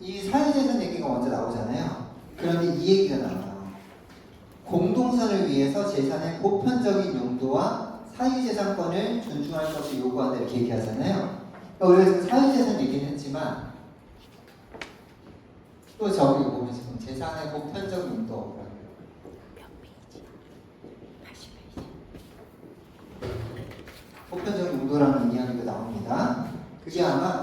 이 사유재산 얘기가 먼저 나오잖아요. 그런데 이 얘기가 나와요. 공동선을 위해서 재산의 보편적인 용도와 사유재산권을 존중할 것을 요구한다 이렇게 얘기하잖아요. 그러니까 우리가 지금 사유재산 얘기는 했지만 또 저기 보면 지금 재산의 보편적인 용도 보편적인 용도라는 이야기가 나옵니다. 그게 아마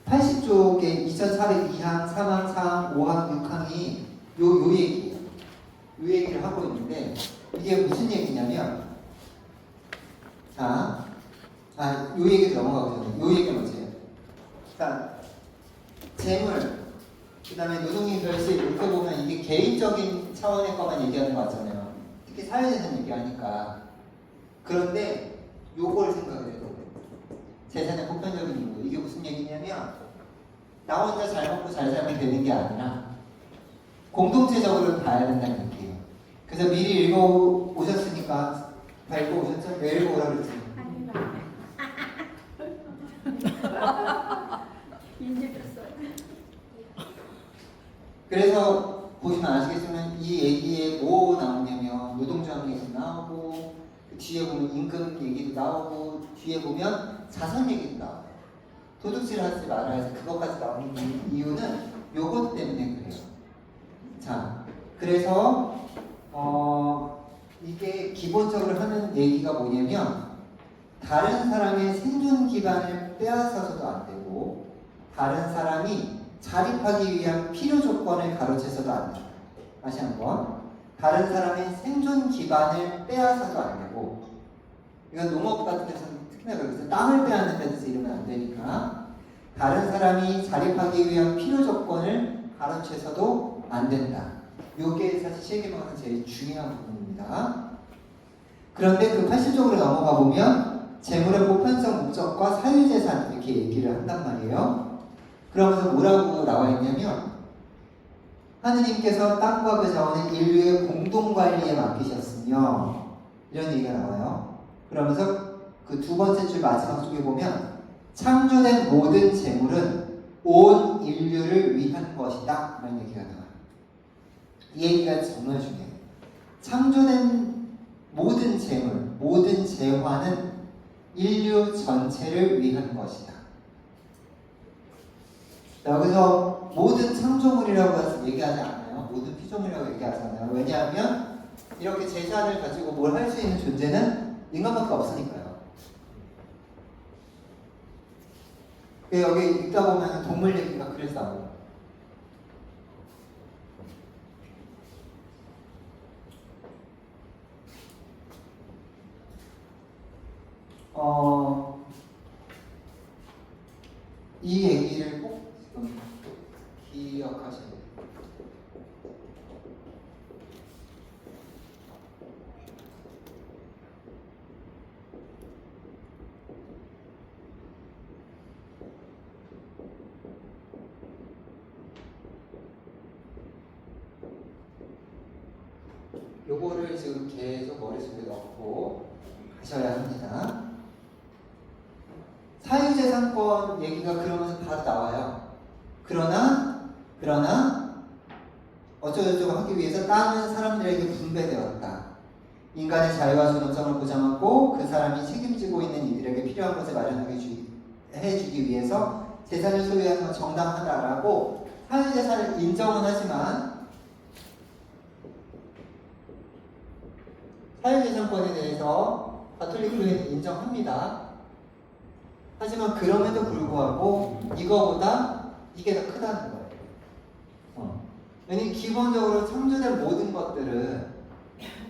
80쪽에 2402항, 3항, 4항, 5항, 6항이 요 얘기예요. 요 얘기를 하고 있는데 이게 무슨 얘기냐면 자, 요 얘기 넘어가고 전에 요 얘기 먼저 해요. 자, 재물, 그 다음에 노동인 별세 이렇게 보면 이게 개인적인 차원의 것만 얘기하는 거 같잖아요. 특히 사회재산 얘기하니까. 그런데 요걸 생각을 해야 돼요. 재산의 보편적인 용도. 이게 무슨 얘기냐면 나 혼자 잘 먹고 잘 살면 되는 게 아니라 공동체적으로 봐야 된다는 얘기예요. 그래서 미리 읽어오셨으니까 다 읽어오셨죠? 왜 읽어오라고 그랬지? 그래서 보시면 아시겠지만 이 얘기에 뭐 나오냐면 노동조합 얘기도 나오고 그 뒤에 보면 임금 얘기도 나오고 뒤에 보면 자선 얘기도 나와요. 도둑질 하지 말아야지 그것까지 나오는 이유는 요것 때문에 그래요. 자, 그래서 이게 기본적으로 하는 얘기가 뭐냐면 다른 사람의 생존 기반을 빼앗아서도 안 되고 다른 사람이 자립하기 위한 필요 조건을 가로채서도 안 돼요. 다시 한번 다른 사람의 생존 기반을 빼앗아도 안 되고 이건 농업 같은 데서는 특히나 그렇죠. 땅을 빼앗는다든지 이러면 안 되니까 다른 사람이 자립하기 위한 필요 조건을 가로채서도 안 된다. 이게 사실 세계방에서 제일 중요한 부분입니다. 그런데 그 80쪽으로 넘어가 보면 재물의 보편성 목적과 사유재산 이렇게 얘기를 한단 말이에요. 그러면서 뭐라고 나와 있냐면 하느님께서 땅과 그 자원을 인류의 공동관리에 맡기셨으며 이런 얘기가 나와요. 그러면서 그 두 번째 줄 마지막 쪽에 보면 창조된 모든 재물은 온 인류를 위한 것이다 라는 얘기가 나와요. 이 얘기가 정말 중요해요. 창조된 모든 재물, 모든 재화는 인류 전체를 위한 것이다. 여기서 모든 창조물이라고 해서 얘기하지 않아요. 모든 피조물이라고 얘기하지 않아요. 왜냐하면 이렇게 재산을 가지고 뭘 할 수 있는 존재는 인간밖에 없으니까요. 여기 읽다 보면 동물 얘기가 그래서 나와요. 이 얘기를 꼭 지금 기억하셔야 돼요. 요거를 지금 계속 머릿속에 넣고 가셔야 합니다. 사유재산권 얘기가 그러면서 바로 나와요. 그러나 어쩌고저쩌고 하기 위해서 땅은 사람들에게 분배되었다. 인간의 자유와 존엄성을 보장하고 그 사람이 책임지고 있는 이들에게 필요한 것을 마련하게 해주기 위해서 재산을 소유하는 건 정당하다라고 사유재산을 인정은 하지만 사유재산권에 대해서 가톨릭 교회는 인정합니다. 하지만 그럼에도 불구하고 이거보다 이게 더 크다는 거예요. 왜냐면 기본적으로 창조된 모든 것들은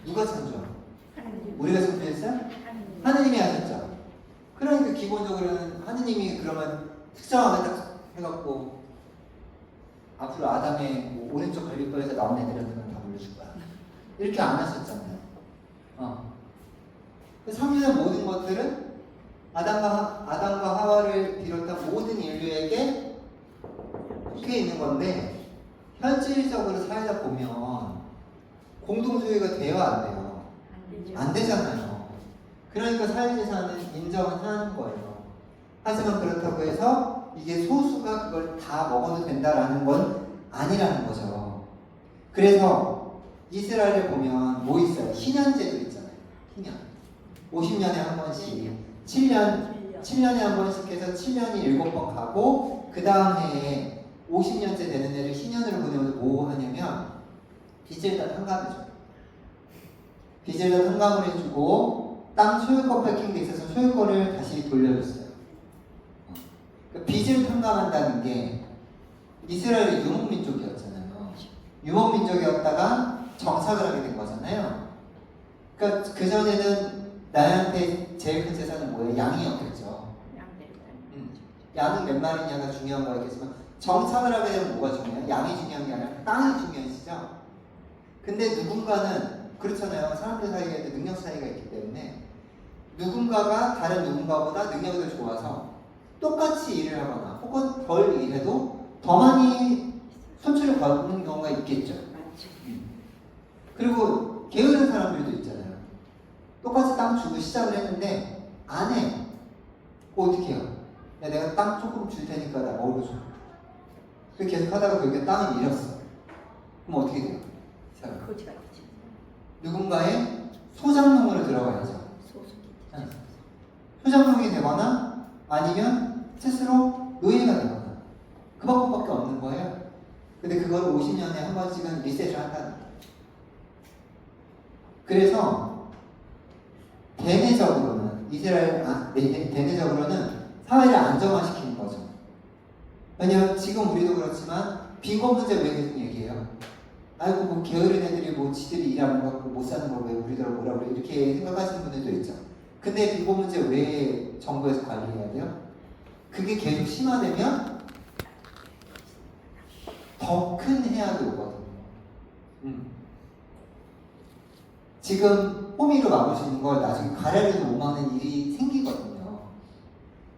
누가 창조해요? 우리가 창조했어요? 하느님이 하셨죠. 그러니까 기본적으로는 하느님이 그러면 특정하게 딱 해갖고 앞으로 아담의 뭐 오른쪽 갈비뼈에서 나온 애들한테는 다 물려줄 거야. 이렇게 안 하셨잖아요. 창조된 모든 것들은 아담과 하와를 비롯한 모든 인류에게 속해 있는 건데 현실적으로 살다 보면 공동소유가 돼요, 안 돼요? 안 되잖아요. 그러니까 사유재산은 인정은 하는 거예요. 하지만 그렇다고 해서 이게 소수가 그걸 다 먹어도 된다라는 건 아니라는 거죠. 그래서 이스라엘에 보면 뭐 있어요? 희년제도 있잖아요. 희년. 50년에 한 번씩 7년에 한 번씩 해서 7년이 7번 가고 그 다음 해에 50년째 되는 애를 희년으로 보내면 뭐 하냐면 빚을 다 탕감해줘요. 빚을 다 탕감을 해주고 땅 소유권 뺏긴 게 있어서 소유권을 다시 돌려줬어요. 그러니까 빚을 탕감한다는 게 이스라엘이 유목민족이었잖아요. 유목민족이었다가 정착을 하게 된 거잖아요. 그러니까 그전에는 나한테 제일 큰 재산은 뭐예요? 양이었겠죠. 양은 몇 마리냐가 중요한 거였겠지만 정착을 하게 되면 뭐가 중요해요? 양이 중요한 게 아니라 땅이 중요해지죠. 근데 누군가는 그렇잖아요. 사람들 사이에 능력 차이가 있기 때문에 누군가가 다른 누군가보다 능력이 더 좋아서 똑같이 일을 하거나 혹은 덜 일해도 더 많이 손실을 받는 경우가 있겠죠. 그리고 게으른 사람들도 있잖아요. 똑같이 땅 주고 시작을 했는데 안 해. 어떻게 해요? 야, 내가 땅 조금 줄 테니까 나 먹을 거 줘. 그 계속 하다가 결국에 땅을 잃었어. 그럼 어떻게 돼요? 누군가의 소장농으로 들어가야죠. 소장농이 되거나 아니면 스스로 노예가 되거나 그 방법밖에 없는 거예요. 근데 그걸 50년에 한 번씩은 리셋을 한다는 거예요. 그래서 대내적으로는 대내적으로는 사회를 안정화시키는 거죠. 왜냐면 지금 우리도 그렇지만 빈곤 문제 왜 계속 얘기해요? 아이고 뭐 게으른 애들이 뭐 지들이 일하는 거 못 사는 거 왜 우리들 뭐라 그래 이렇게 생각하시는 분들도 있죠. 근데 빈곤 문제 왜 정부에서 관리해야 돼요? 그게 계속 심화되면 더 큰 해악이 오거든요. 지금 호미로 막을 수 있는 걸 나중에 가래로 못 막는 일이 생기거든요.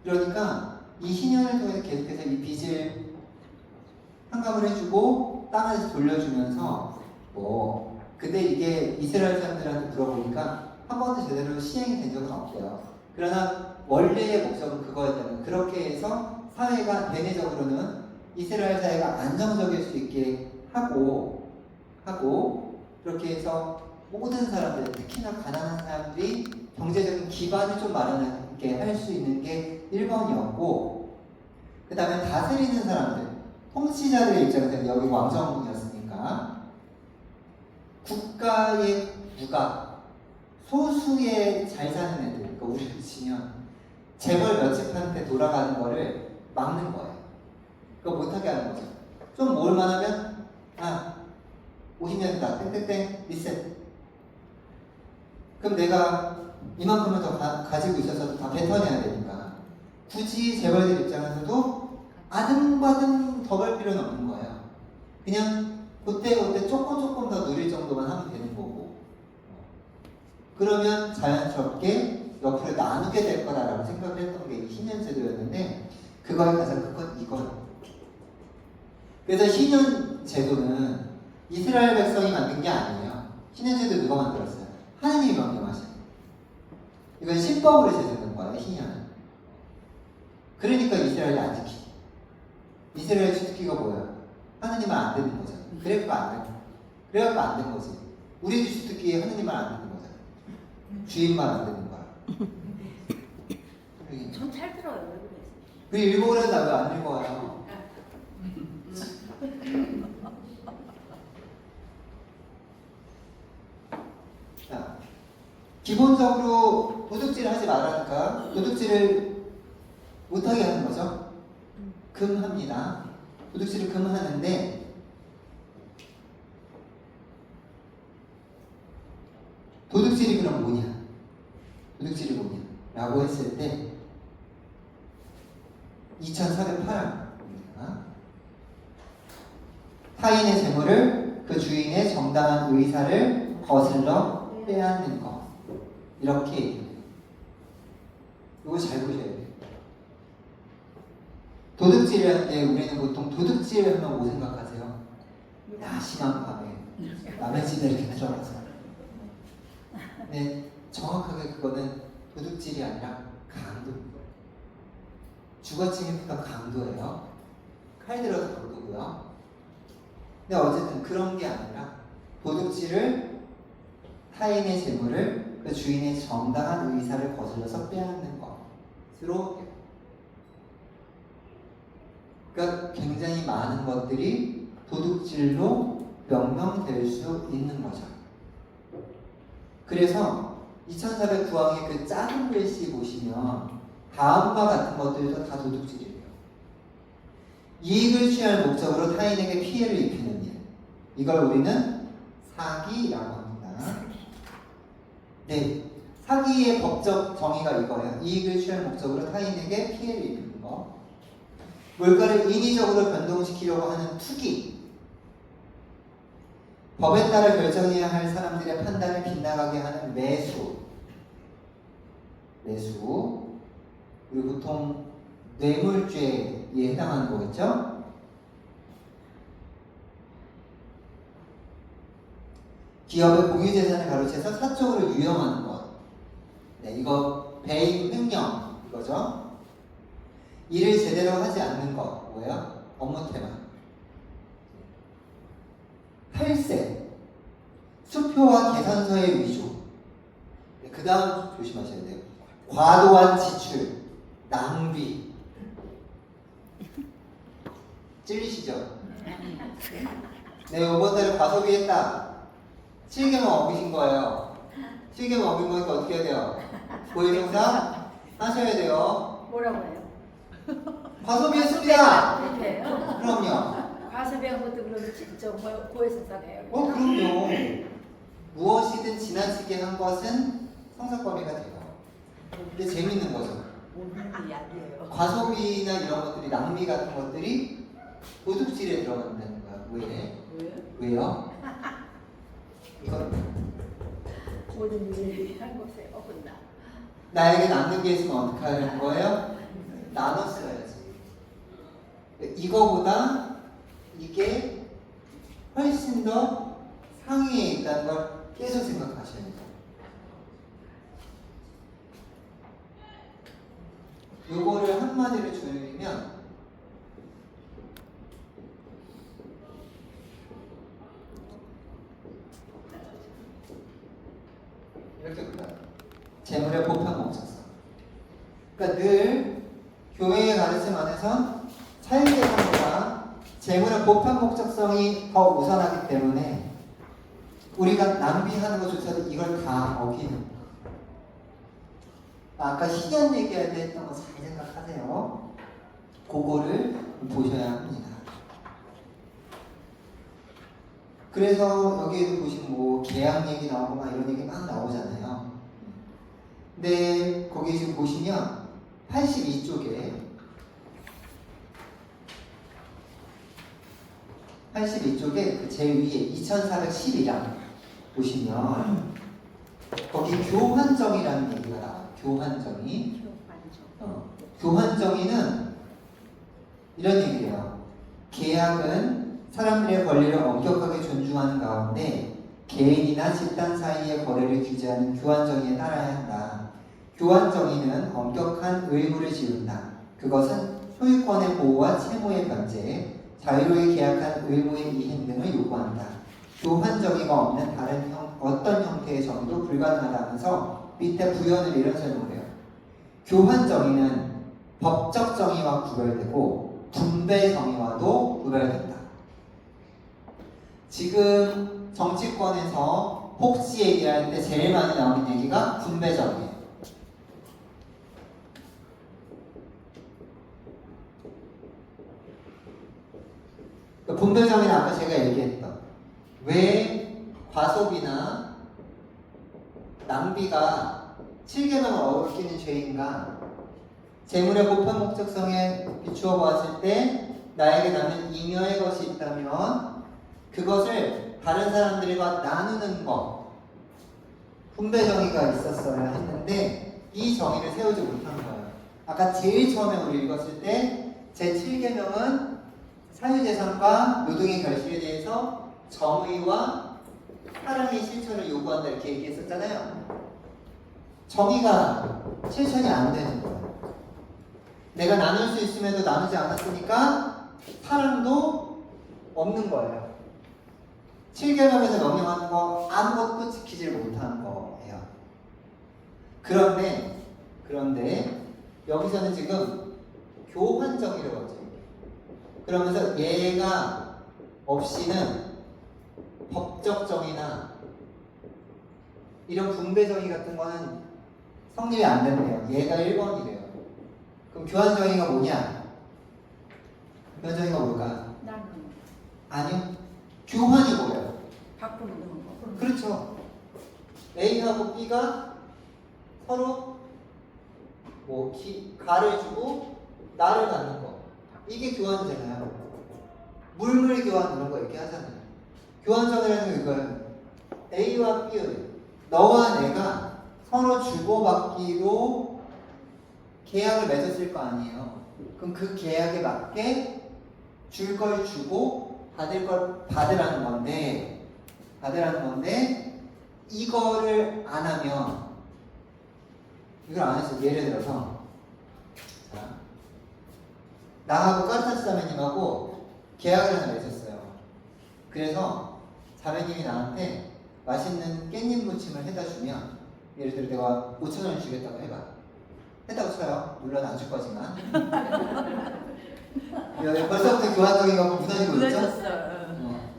그러니까 이 희년을 통해서 계속해서 이 빚을 탕감을 해주고 땅을 돌려주면서 근데 이게 이스라엘 사람들한테 물어보니까 한 번도 제대로 시행이 된 적은 없대요. 그러나 원래의 목적은 그거였다면 그렇게 해서 사회가 대내적으로는 이스라엘 사회가 안정적일 수 있게 하고 그렇게 해서 모든 사람들, 특히나 가난한 사람들이 경제적인 기반을 좀 마련하게 할 수 있는 게 1번이었고 그 다음에 다스리는 사람들, 통치자들의 입장에서는 여기 왕정이었으니까 국가의 부가 소수의 잘 사는 애들, 그러니까 우리로 치면 재벌 몇십한테 돌아가는 거를 막는 거예요. 그거 못하게 하는 거죠. 좀 모을만 하면 50년이다 땡땡땡 리셋. 그럼 내가 이만큼을 더 가지고 있어서 다 뱉어내야 되니까 굳이 재벌들 입장에서도 아등바등 더 갈 필요는 없는 거예요. 그냥 그때 조금 더 누릴 정도만 하면 되는 거고 그러면 자연스럽게 옆으로 나누게 될 거다라고 생각을 했던 게 희년제도였는데 그거의 가장 큰 건 이거예요. 그래서 희년제도는 이스라엘 백성이 만든 게 아니에요. 희년제도 누가 만들었어요? 하느님이 명령하신. 이건 신법으로 제정된 거예요. 희년은. 그러니까 이스라엘이 안 지키죠. 이스라엘 주특기가 뭐예요? 하느님은 안 되는 거잖아요. 그래갖고 안 된 거지. 우리도 주특기에 하느님은 안 되는 거잖아요. 주인만 안 되는 거야. 전 잘 들어요. 왜 그랬어요? 우리 일본에서 나 왜 안 읽어요? 자, 기본적으로 도둑질을 하지 말라니까 도둑질을 못하게 하는 거죠. 금합니다. 도둑질을 금하는데 도둑질이 그럼 뭐냐? 도둑질이 뭐냐? 라고 했을 때 2408항입니다. 타인의 재물을 그 주인의 정당한 의사를 거슬러 빼앗는 것. 이렇게 얘기해요. 이거 잘 보셔야 돼요. 도둑질을 할 때 우리는 보통 도둑질을 하면 뭐 생각하세요? 야심한 밤에 남의 집에 이렇게 들어가서. 네, 정확하게 그거는 도둑질이 아니라 강도입니다. 주거침입부터 강도예요. 칼 들어서 강도고요. 근데 어쨌든 그런 게 아니라 도둑질을 타인의 재물을 그 주인의 정당한 의사를 거슬러서 빼앗는 것으로, 그러니까 굉장히 많은 것들이 도둑질로 명명될 수 있는 거죠. 그래서 2409항의 그 작은 글씨 보시면 다음과 같은 것들도 다 도둑질이에요. 이익을 취할 목적으로 타인에게 피해를 입히는 일, 이걸 우리는 사기라고 합니다. 네, 사기의 법적 정의가 이거예요. 이익을 취할 목적으로 타인에게 피해를 입히는 거. 물가를 인위적으로 변동시키려고 하는 투기, 법에 따라 결정해야 할 사람들의 판단을 빗나가게 하는 매수, 그리고 보통 뇌물죄에 해당하는 거겠죠? 기업의 공유재산을 가로채서 사적으로 유용하는 것. 네, 이거 배임 횡령 이거죠. 일을 제대로 하지 않는 것, 뭐예요? 업무 태만. 탈세, 수표와 계산서의 위조. 네, 그 다음 조심하셔야 돼요. 과도한 지출, 낭비. 찔리시죠? 네, 이번 달에 과소비했다. 7개만 어기신 거예요. 7개만 어긴 거니까 어떻게 해야 돼요? 고해성사 하셔야 돼요. 뭐라고 해요? 과소비했습니다. 그래요? 그럼요. 과소비한 것도 그러면 진짜 고해성사네요. 그럼요. 무엇이든 지나치게 한 것은 성사범위가 돼요. 이게 재밌는 거죠. 과소비나 이런 것들이, 낭비 같은 것들이 도둑질에 들어간다는 거야. 왜? 왜요? 이건 모든 일을 한 곳에 어긋나. 나에게 남는 게 있으면 어떻게 하는 거예요? 나눠 써야지. 이거보다 이게 훨씬 더 상위에 있다는 걸 계속 생각하셔야 돼요. 요거를 한마디로 조율이면 이렇게 볼까요? 재물의 보편 목적성. 그러니까 늘 교회의 가르침 안에선 사유재산보다 재물의 보편 목적성이 더 우선하기 때문에 우리가 낭비하는 것조차도 이걸 다 어기는 거예요. 아까 희년 얘기할 때 했던 거 잘 생각하세요. 그거를 보셔야 합니다. 그래서 여기에도 보시면 뭐 계약 얘기 나오고 막 이런 얘기 막 나오잖아요. 근데 거기 지금 보시면 82쪽에 그 제일 위에 2412장 보시면 거기 교환정의라는 얘기가 나와요. 교환정의는 이런 얘기예요. 계약은 사람들의 권리를 엄격하게 존중하는 가운데 개인이나 집단 사이의 거래를 규제하는 교환정의에 따라야 한다. 교환정의는 엄격한 의무를 지운다. 그것은 소유권의 보호와 채무의 변제, 자유로이 계약한 의무의 이행 등을 요구한다. 교환정의가 없는 다른 어떤 형태의 정의도 불가능하다면서 밑에 부연을 이런 설명을 해요. 교환정의는 법적 정의와 구별되고 분배정의와도 구별된다. 지금 정치권에서 복지 얘기할 때 제일 많이 나오는 얘기가 분배정의예요. 분배정의는 아까 제가 얘기했던 왜 과소비나 낭비가 7계명을 어기는 죄인가? 재물의 보편 목적성에 비추어 보았을 때 나에게 남는 잉여의 것이 있다면 그것을 다른 사람들과 나누는 것, 분배정의가 있었어야 했는데 이 정의를 세우지 못한 거예요. 아까 제일 처음에 우리 읽었을 때 제7계명은 사유재산과 노동의 결실에 대해서 정의와 사랑의 실천을 요구한다 이렇게 얘기했었잖아요. 정의가 실천이 안 되는 거예요. 내가 나눌 수 있음에도 나누지 않았으니까 사랑도 없는 거예요. 7계명에서 명령하는 거 아무것도 지키질 못한 거예요. 그런데 여기서는 지금 교환정이라고 하죠. 그러면서 얘가 없이는 법적 정의나 이런 분배정의 같은 거는 성립이 안 된대요. 얘가 1번이래요. 그럼 교환정의가 뭐냐? 교환정의가 뭘까요? 나는 아니요. 교환이 뭐예요? 바꾸는 거. 그렇죠. A하고 B가 서로 뭐 가를 주고 나를 갖는 거. 이게 교환이잖아요. 물물 교환 이런 거 얘기하잖아요. 교환전이라는 게 이거예요. A와 B의 너와 내가 서로 주고받기로 계약을 맺었을 거 아니에요. 그럼 그 계약에 맞게 줄 걸 주고 받을 걸 받으라는 건데 이거를 안 하면 이걸 안 했어요. 예를 들어서 자, 나하고 까르타스 자매님하고 계약을 하나 맺었어요. 그래서 자매님이 나한테 맛있는 깻잎 무침을 해다 주면 예를 들어 내가 5,000원을 주겠다고 해봐. 했다고 쳐요. 물론 안 줄 거지만. 벌써부터 교환적인 거 무너지고 있죠?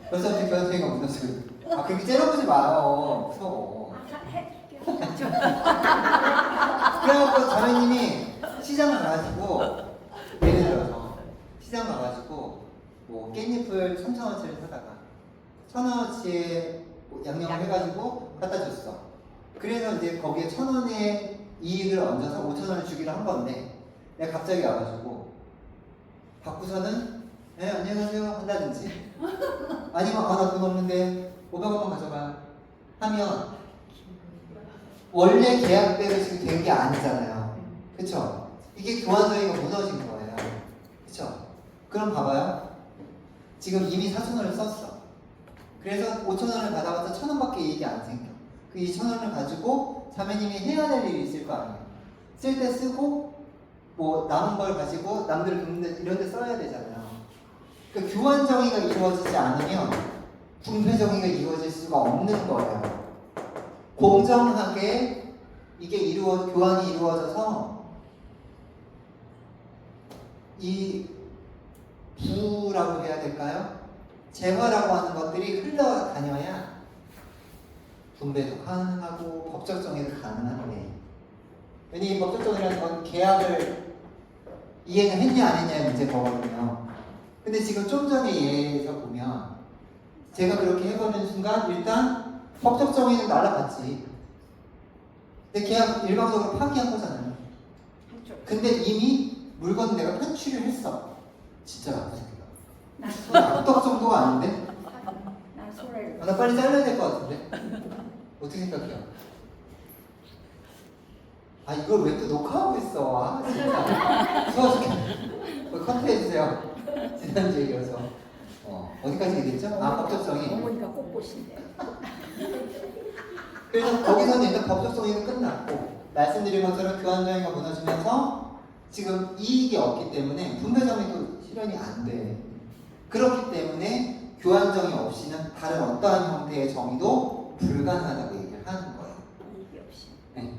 벌써부터 교환적인 거 무너지고 있죠? 아, 그렇게 째려보지 마요. 무서워. 그래갖고 자매님이 시장 가가지고 예를 들어서 시장 가가지고 뭐 깻잎을 3,000원짜리 사다가 1,000원어치에 양념을 해가지고 갖다 줬어. 그래서 이제 거기에 1,000원의 이익을 얹어서 5,000원을 주기로 한 건데 내가 갑자기 와가지고 받고서는 네 안녕하세요 한다든지 아니면 아 나 돈 없는데 500원만 가져가 하면 원래 계약대로 지금 된 게 아니잖아요. 그쵸? 이게 교환정의가 무너진 거예요. 그쵸? 그럼 봐봐요. 지금 이미 4,000원을 썼어. 그래서 5,000원을 받아봤자 1,000원밖에 이익이 안 생겨. 그 2,000원을 가지고 자매님이 해야 될 일이 있을 거 아니에요. 쓸 때 쓰고 뭐 남은 걸 가지고 남들 돕는 데 이런 데 써야 되잖아요. 그 교환 정의가 이루어지지 않으면 분배 정의가 이루어질 수가 없는 거예요. 공정하게 이게 교환이 이루어져서 이 부라고 해야 될까요? 재화라고 하는 것들이 흘러다녀야 분배도 가능하고 법적 정의도 가능한데 왜냐면 이 법적 정의라는 건 계약을 이행을 했냐 안 했냐의 문제거든요. 근데 지금 좀 전에 예에서 보면 제가 그렇게 해보는 순간 일단 법적 정의는 날아갔지. 근데 계약 일방적으로 파기한 거잖아요. 근데 이미 물건은 내가 편취를 했어. 진짜 나쁜 새끼다. 악덕 정도가 아닌데? 나 빨리 잘라야 될 것 같은데? 어떻게 생각해요? 아 이걸 왜 또 녹화하고 있어? 아 진짜 수고 죽겠네. 커트 해주세요. 지난주에 이어서 어디까지 얘기했죠? 아 법적성이. 어머니가 꽃꽃인데. 그래서 거기서는 일단 법적성이 끝났고 말씀드린 것처럼 교환정의가 무너지면서 지금 이익이 없기 때문에 분배정의도 실현이 안 돼. 그렇기 때문에 교환정의 없이는 다른 어떠한 형태의 정의도 불가능하다고 얘기를 하는 거예요. 이익이 없이. 네.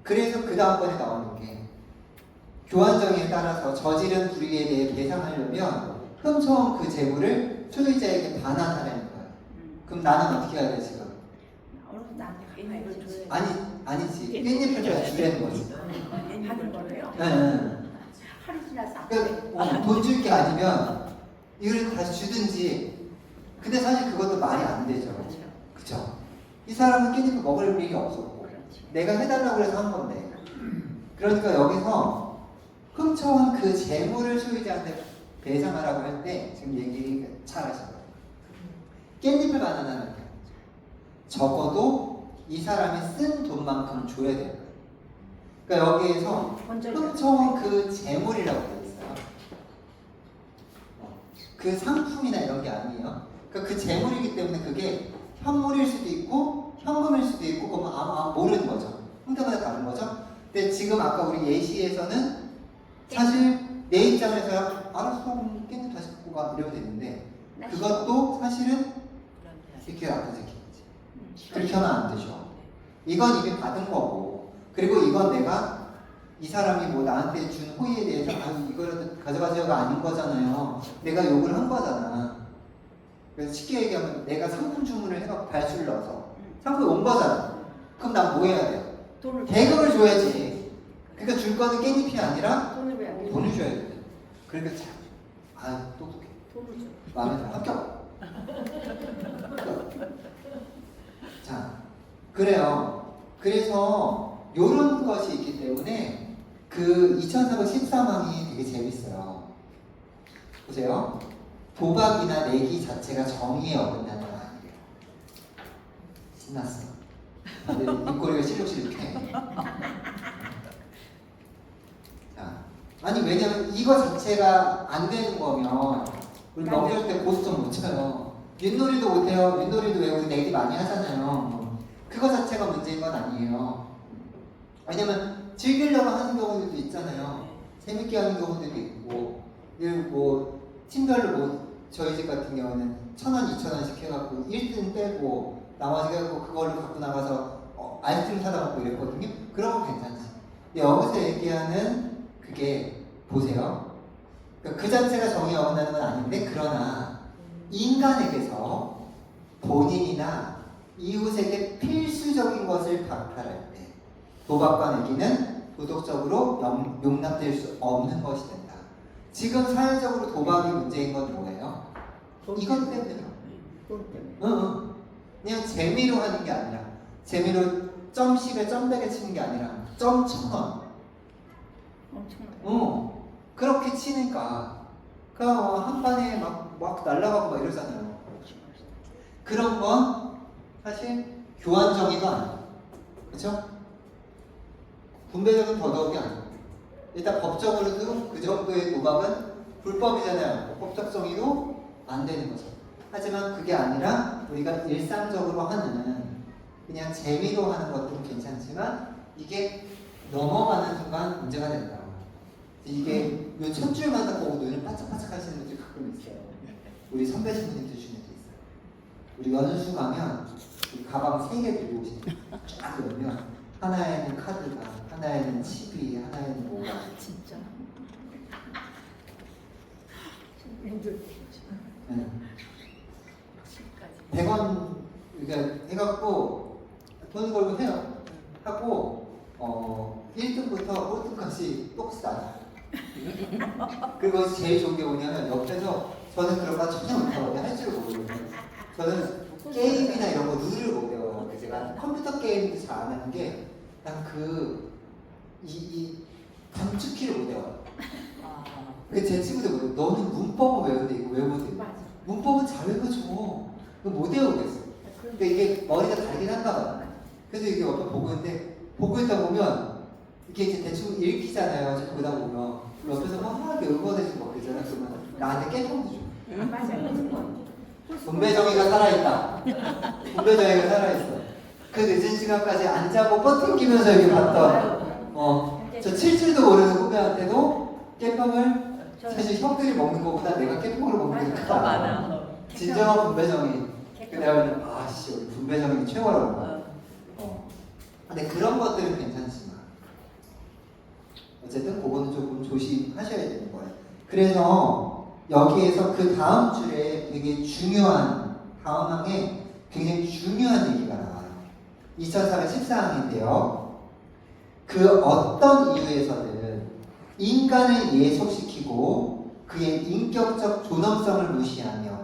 그래서 그 다음번에 나오는 게 교환정의에 따라서 저지른 불이익에 대해 배상하려면 훔쳐온 그 재물을 소유자에게 반환하라는 거예요. 그럼 나는 어떻게 해야 돼 지금? 아니지. 깻잎을 다 주려는 거지. 하는 거예요? 네. 하루 지나서 그러니까 돈 줄 게 아니면 이걸 다시 주든지. 근데 사실 그것도 말이 안 되죠. 그쵸? 이 사람은 깻잎을 먹을 일이 없었고 내가 해달라고 해서 한 건데 그러니까 여기서 훔쳐온 그 재물을 소유자한테 배상하라고 할 때 지금 얘기 잘 하신 거예요. 깻잎을 반환하는 게 적어도 이 사람이 쓴 돈만큼 줘야 돼요. 그러니까 여기에서 훔쳐온 그 재물이라고 되어 있어요. 그 상품이나 이런 게 아니에요. 그러니까 그 재물이기 때문에 그게 현물일 수도 있고 현금일 수도 있고 그건 모르는 거죠. 형태마다 다른 거죠. 근데 지금 아까 우리 예시에서는 사실 내 입장에서 알았어 그럼 깻잎 다시 갖고 가 이러면 되는데 그것도 사실은 이렇게 나쁜 새끼지. 그렇게 하면 안 되죠. 이건 이미 받은 거고 그리고 이건 내가 이 사람이 뭐 나한테 준 호의에 대해서 이거라도 가져가세요가 아닌 거잖아요. 내가 욕을 한 거잖아. 그래서 쉽게 얘기하면 내가 상품 주문을 해갖고 발주를 넣어서 상품이 온 거잖아. 그럼 난 뭐 해야 돼요? 돈을 대금을 줘야지. 그러니까 줄 거는 깻잎이 아니라 돈을 왜안 줘? 돈을 줘야 돼. 그러니까 참, 똑똑해. 돈을 줘. 마음에 들어. 합격. 자, 그래요. 그래서 요런 것이 있기 때문에 그 2414망이 되게 재밌어요. 보세요. 도박이나 내기 자체가 정의에 어긋나는 건 아니에요. 신났어. 다들 입꼬리가 실룩실룩해. 자, 아니 왜냐면 이거 자체가 안 되는 거면 우리 명절 때 고스톱 못 쳐요. 윷놀이도 못해요. 윷놀이도 왜 우리 내기 많이 하잖아요. 그거 자체가 문제인 건 아니에요. 왜냐면 즐기려고 하는 경우들도 있잖아요. 재밌게 하는 경우들도 있고, 뭐 팀별로 뭐 저희 집 같은 경우는 1,000원, 2,000원씩 해갖고 1등 빼고 나머지 해갖고 그걸로 갖고 나가서 아이스크림 사다 먹고 이랬거든요. 그런 거 괜찮지. 근데 여기서 얘기하는 그게 보세요. 그러니까 그 자체가 정의에 어긋나는 건 아닌데 그러나 인간에게서 본인이나 이웃에게 필수적인 것을 박탈할 때 도박과 내기는 도덕적으로 용납될 수 없는 것이 된다. 지금 사회적으로 도박이 문제인 건 뭐예요? 이것 때문에요. 돈 때문에. 응. 그냥 재미로 하는 게 아니라 재미로 점 10에 점 100에 치는 게 아니라 점 1,000원. 엄청나게. 그렇게 치니까 한 판에 막 날아가고 막 이러잖아요. 그런 건 사실 교환 정의도 아니에요. 그렇죠? 분배적인 더더욱이 아니에요. 일단 법적으로도 그 정도의 도박은 불법이잖아요. 법적 정의도 안 되는 거죠. 하지만 그게 아니라 우리가 일상적으로 하는 그냥 재미로 하는 것들은 괜찮지만 이게 넘어가는 순간 문제가 된다. 이게 요 첫 줄만 딱 보고 눈을 바짝바짝 하시는 분들이 가끔 있어요. 우리 선배 신부님들 중에도 있어요. 우리 연수 가면 이 가방 3개 들고 오시는 쫙 열면 하나에는 카드가, 하나에는 칩이, 하나에는 뭐가. 진짜. 힘들죠. 네. 100원 그러니까 해갖고 돈 걸고 해요. 하고 1등부터 꼴등까지 똑같이 그리고 제일 좋은 게 뭐냐면 옆에서 저는 그런 거 전혀 못하거든요. 할 줄 모르거든요. 저는 게임이나 이런 거 룰을 못 배워요. 그래서 제가 컴퓨터 게임도 잘 안 하는 게 난 이 단축키를 못 외워요. 제 친구들 뭐래? 너는 문법은 외우는데 이거 왜 못 외워? 맞아. 문법은 잘 외워줘. 그거 못 외우겠어. 근데 이게 머리가 다르긴 한가 봐요. 그래서 이게 옆에 보고 있는데 보고 있다 보면 이게 이제 대충 읽히잖아요. 보다 보면 옆에서 막 응원해주고 막 그러잖아. 그러면 나한테 깨통도 줘. 맞아요. 분배정의가 살아있다. 분배정의가 살아있어. 그 늦은 시간까지 안 자고 버팅기면서 이렇게 봤던 저 7줄도 모르는 후배한테도 깨빵을 사실 형들이 먹는 것보다 내가 깨빵으로 먹는 게 크다. 많아. 진정한 분배정의. 내가 아씨 우리 분배정의 최고라고. 근데 그런 것들은 괜찮지만 어쨌든 그거는 조금 조심하셔야 되는 거예요. 그래서 여기에서 그 다음 줄에 되게 중요한 다음 항에 굉장히 중요한 얘기가 나와요. 2414항인데요. 그 어떤 이유에서든 인간을 예속시키고 그의 인격적 존엄성을 무시하며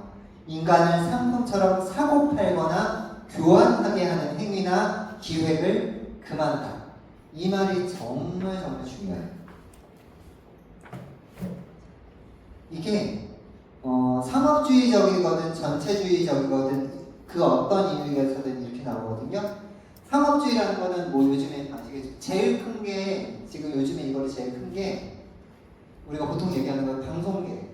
인간을 상품처럼 사고 팔거나 교환하게 하는 행위나 기획을 금한다. 이 말이 정말 중요해요. 이게 상업주의적이거든 전체주의적이거든 그 어떤 이유에서든 이렇게 나오거든요. 상업주의라는 거는 뭐 요즘에 아시겠죠? 제일 큰 게 지금 요즘에 이걸로 제일 큰 게 우리가 보통 얘기하는 건 방송계.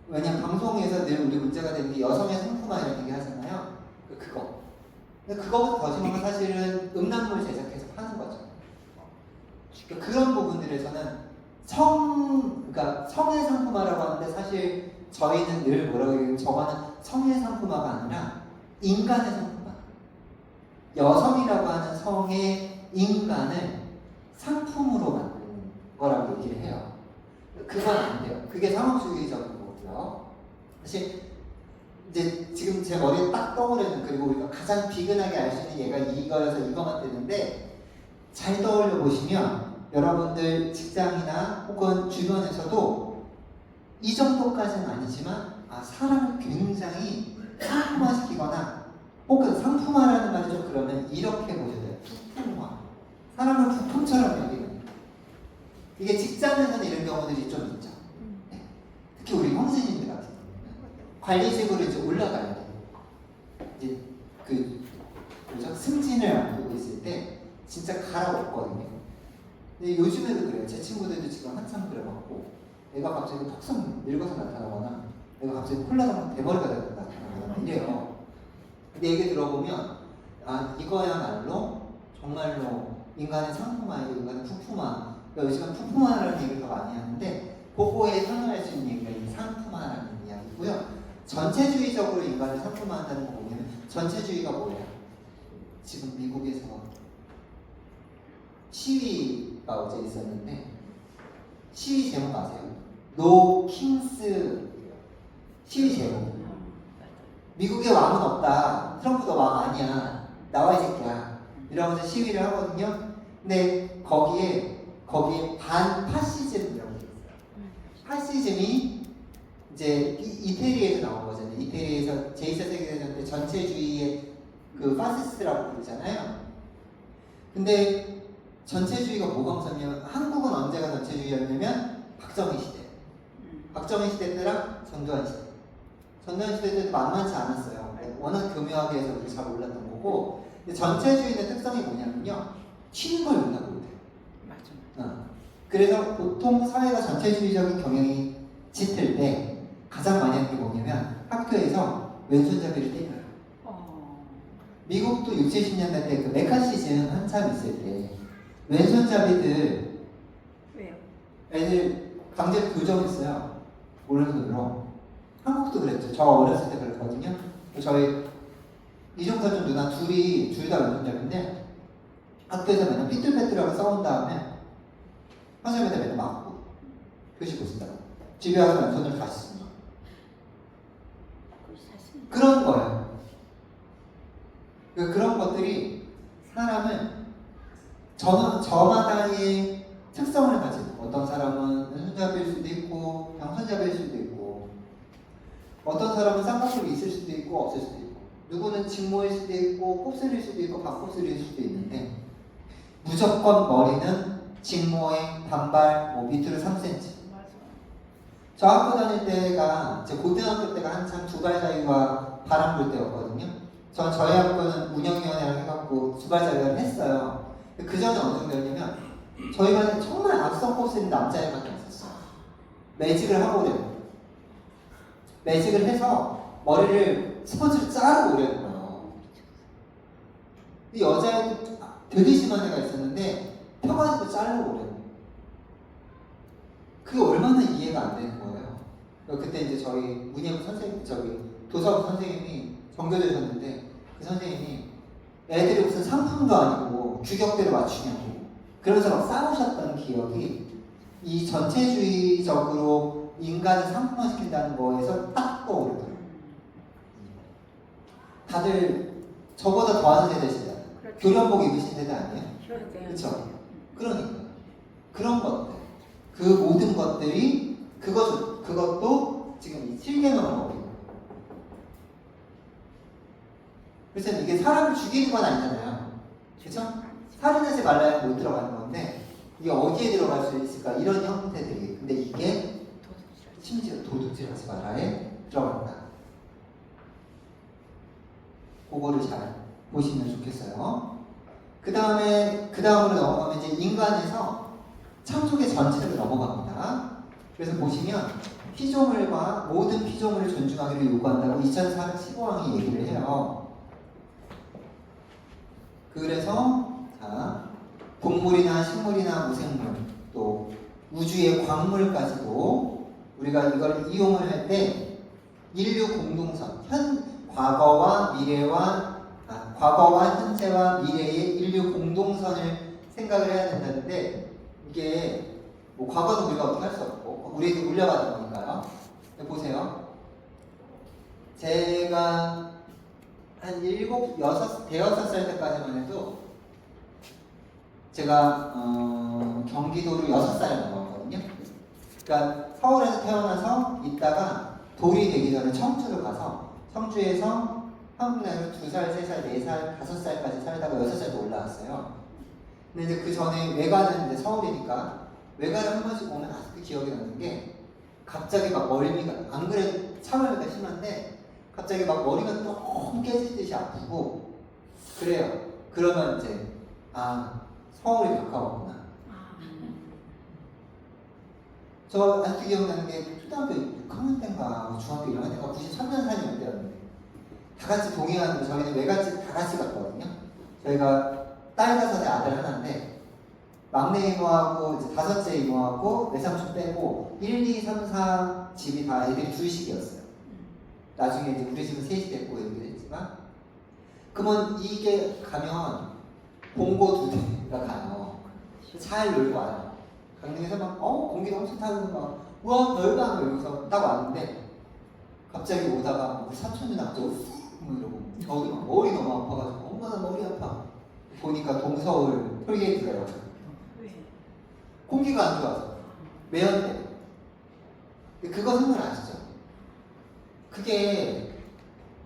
왜냐면 방송에서 늘 우리 문제가 되는 게 여성의 상품화이라는 얘기 하잖아요. 그거. 근데 그거보다 더 심한 건 사실은 음란물 제작해서 파는 거죠. 그러니까 그런 부분들에서는 그러니까 성의 상품화라고 하는데 사실 저희는 늘 뭐라고 얘기해요? 저거는 성의 상품화가 아니라 인간의 상품화. 여성이라고 하는 성의 인간을 상품으로 만드는 거라고 얘기를 해요. 그건 안 돼요. 그게 상업주의적인 거고요. 사실 이제 지금 제 머리에 딱 떠오르는, 그리고 우리가 가장 비근하게 알 수 있는 얘가 이거여서 이거만 되는데, 잘 떠올려 보시면 여러분들 직장이나 혹은 주변에서도 이 정도까지는 아니지만 사람을 굉장히 상품화시키거나, 혹은 상품화라는 말이 좀 그러면 이렇게 보셔야 돼요. 부품화. 사람을 부품처럼 여기는. 이게 직장에서는 이런 경우들이 좀 있죠. 네. 특히 우리 형수님들 같은 경우는 관리직으로 이제 올라가야 돼요. 이제 뭐죠? 승진을 앞두고 있을 때 진짜 갈아엎거든요. 근데 요즘에도 그래요. 제 친구들도 지금 한참 그래갖고 애가 갑자기 턱선 늙어서 나타나거나 애가 갑자기 콜라당 대머리가 되고 나타나거나 이래요. 근데 얘기 들어보면 이거야말로 정말로 인간의 상품화이고 인간의 부품화. 그러니까 요즘은 부품화라는 얘기를 더 많이 하는데 그거에 상응할 수 있는 얘기가 이 상품화라는 이야기고요. 전체주의적으로 인간을 상품화한다는 거 보면 전체주의가 뭐예요? 지금 미국에서 시위가 어제 있었는데 시위 제목 아세요? No Kings 시위 제목. 미국에 왕은 없다. 트럼프도 왕 아니야. 나와 이 새끼야. 이러면서 시위를 하거든요. 근데 거기에 반파시즘이라고 돼 있어요. 파시즘이 이제 이태리에서 나온 거잖아요. 이태리에서 제2차 세계대전 때 전체주의의 그 파시스트라고 부르잖아요. 근데 전체주의가 뭐가 무섭냐면 한국은 언제가 전체주의였냐면 박정희 시대. 박정희 시대 때랑 전두환 시대. 전두환 시대 때도 만만치 않았어요. 워낙 교묘하게 해서 우리 잘 몰랐던 거고. 근데 전체주의의 특성이 뭐냐면요. 튀는 걸 용납 못해요. 맞아. 그래서 보통 사회가 전체주의적인 경향이 짙을 때 가장 많이 하는 게 뭐냐면 학교에서 왼손잡이를 때려요. 미국도 60, 70년대 때 그 메카시즘 한참 있을 때 왼손잡이들 왜요? 애들 강제로 교정했어요. 오른손으로. 한국도 그랬죠. 저 어렸을 때 그랬거든요. 저희 이종서준 누나 둘 다 왼손잡이인데 학교에서 맨날 삐뚤빼뚤하고 싸운 다음에 선생님한테 맨날 맞고 교실 보신다고 집에 와서 왼손으로 다시 씁니다. 그런 거예요. 그런 것들이 사람은 저마다의 특성을 가지고, 어떤 사람은 왼손잡이일 수도 있고 양손잡이일 수도 있고, 어떤 사람은 쌍꺼풀이 있을 수도 있고 없을 수도 있고, 누구는 직모일 수도 있고 곱슬일 수도 있고 반곱슬일 수도 있는데 무조건 머리는 직모의 반발 밑으로 3cm. 저 학교 다닐 때가 제 고등학교 때가 한참 두발 자유와 바람 불 때였거든요. 저희 학교는 운영위원회랑 해갖고 두발 자유를 했어요. 그 전에 어느 정도였냐면 저희 반에 정말 악성 곱슬인 남자애가 있었어요. 매직을 하고 그래요. 매직을 해서 머리를 스펀지로 자르고 오려는 거예요. 이 여자애도 되게 심한 애가 있었는데 펴가지고 자르고 오려는 거예요. 그게 얼마나 이해가 안 되는 거예요. 그때 이제 저희 문예부 선생님, 도서부 선생님이 정교되셨는데 그 선생님이 애들이 무슨 상품도 아니고 규격대로 맞추냐고 그러면서 막 싸우셨던 기억이 이 전체주의적으로 인간을 상품화시킨다는 거에서 딱 떠오르더라고요. 다들 저보다 더하는 세대시잖아요. 교련복 입으신 세대 아니에요? 그렇죠. 그러니까 그런 것들, 그 모든 것들이 그것도 지금 이 7개명을 먹고 있는 거예요. 그래서 이게 사람을 죽이는 건 아니잖아요. 그렇죠? 살인하지 말라야 못 들어가는 건데 이게 어디에 들어갈 수 있을까? 이런 형태들이. 근데 이게 심지어 도둑질하지 말아에 들어간다. 그거를 잘 보시면 좋겠어요. 그 다음으로 넘어가면 이제 인간에서 창조계 전체를 넘어갑니다. 그래서 보시면 피조물과 모든 피조물을 존중하기를 요구한다고 2415항이 얘기를 해요. 그래서 동물이나 식물이나 무생물 또 우주의 광물까지도 우리가 이걸 이용을 할 때 인류 공동선 과거와 현재와 미래의 인류 공동선을 생각을 해야 된다는데 이게 뭐 과거는 우리가 어떻게 할 수 없고 우리에게 물려받은 거니까요. 보세요. 제가 한 대여섯 살 때까지만 해도 제가 경기도로 6살에 넘어왔거든요. 그러니까 서울에서 태어나서 있다가 돌이 되기 전에 청주를 가서 청주에서 한국 나이로 2살, 3살, 4살, 5살까지 살다가 6살도 올라왔어요. 근데 이제 그 전에 외가는 이제 서울이니까 외가를 한 번씩 오면 아직도 기억이 나는 게 갑자기 막 머리가 안 그래도 차가우니까 심한데 갑자기 막 머리가 너무 깨지듯이 아프고 그래요. 그러면 이제 서울이 가까웠구나. 저 아직도 기억나는 게 초등학교 6학년 때인가 중학교 1학년 때인가 93년산이 때였는데 다 같이 동행하는 저희는 외갓집 다 같이 갔거든요. 저희가 딸 5에 아들 하나인데 막내 이모하고 이제 5째 이모하고 외삼촌 빼고 1, 2, 3, 4 집이 다 애들이 둘씩이었어요. 나중에 이제 우리 집은 셋이 됐고 이렇게 됐지만 그러면 이게 가면 봉고 2대가 가요. 잘 놀고 와요. 강릉에서 막 공기도 엄청 타고 막 우와 별방 이러면서 딱 왔는데 갑자기 오다가 우리 사촌 누나 갑자기 이러고 저도 막 머리 너무 아파가지고 엄마 나 머리 아파 보니까 동서울 톨게이트가요. 공기가 안 좋아서 매연돼. 그거 생각 아시죠? 그게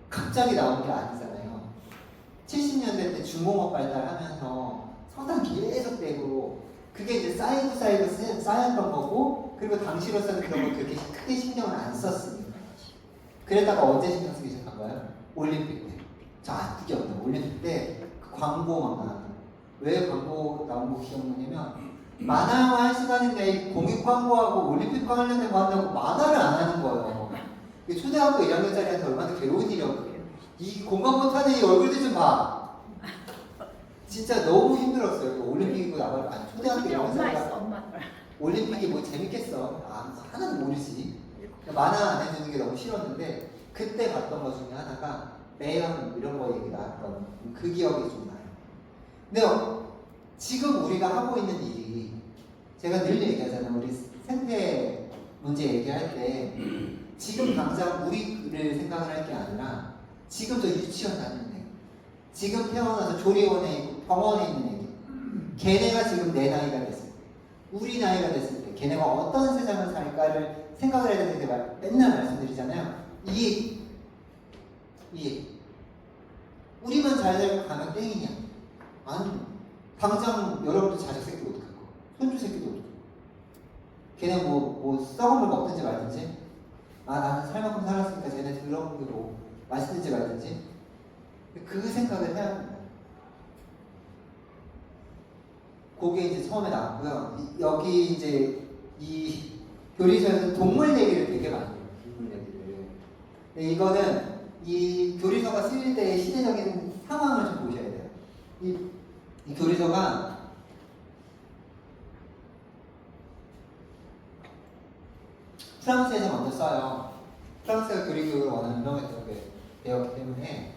갑자기 나온 게 아니잖아요. 70년대 때 중공업 발달하면서 성장 계속 되고 그게 이제 쌓였던 거고 그리고 당시로서는 그런 거 그렇게 크게 신경을 안 썼으니까. 그랬다가 언제 신경 쓰기 시작한 거예요? 올림픽 때. 저 아직도 기억나요. 올림픽 때 그 광고만 나왔어요. 왜 광고 나온 거 기억나냐면 만화영화 할 시간인데 공익 광고하고 올림픽 관련된 거 한다고 만화를 안 하는 거예요. 초등학교 1학년짜리한테 얼마나 괴로운 일이라고. 이 공감 못하는 이 얼굴들 좀 봐. 진짜 너무 힘들었어요. 올림픽이고 나가고 초등학교 1학년짜리가 올림픽이 뭐 재밌겠어. 하나도 모르지. 만화 안 해주는 게 너무 싫었는데 그때 봤던 것 중에 하나가 매연 이런 거 얘기 나왔던 그 기억이 좀 나요. 근데 지금 우리가 하고 있는 일이 제가 늘 얘기하잖아요. 우리 생태 문제 얘기할 때 지금 당장 우리를 생각을 할 게 아니라 지금 저 유치원 다니는 애, 지금 태어나서 조리원에 있고 병원에 있는 애기, 걔네가 지금 내 나이가 됐을 때, 우리 나이가 됐을 때 걔네가 어떤 세상을 살까를 생각을 해야 되는데 맨날 말씀드리잖아요. 이 우리만 잘 살고 가면 땡이냐? 아니, 당장 여러분도 자식 새끼도 어떡하고 손주 새끼도 어떡하고 걔네 뭐 썩은 물 먹든지 말든지 나는 살 만큼 살았으니까 쟤네 그런 거로 맛있든지 말든지 그 생각을 해야 합니다. 그게 이제 처음에 나왔고요. 여기 이제 이 교리서에서 동물 얘기를 되게 많이 해요. 동물 얘기를. 근데 이거는 이 교리서가 쓰일 때의 시대적인 상황을 좀 보셔야 돼요. 이 교리서가 프랑스에서 먼저 써요. 프랑스가 교리교육을 워낙 유명했던 되었기 때문에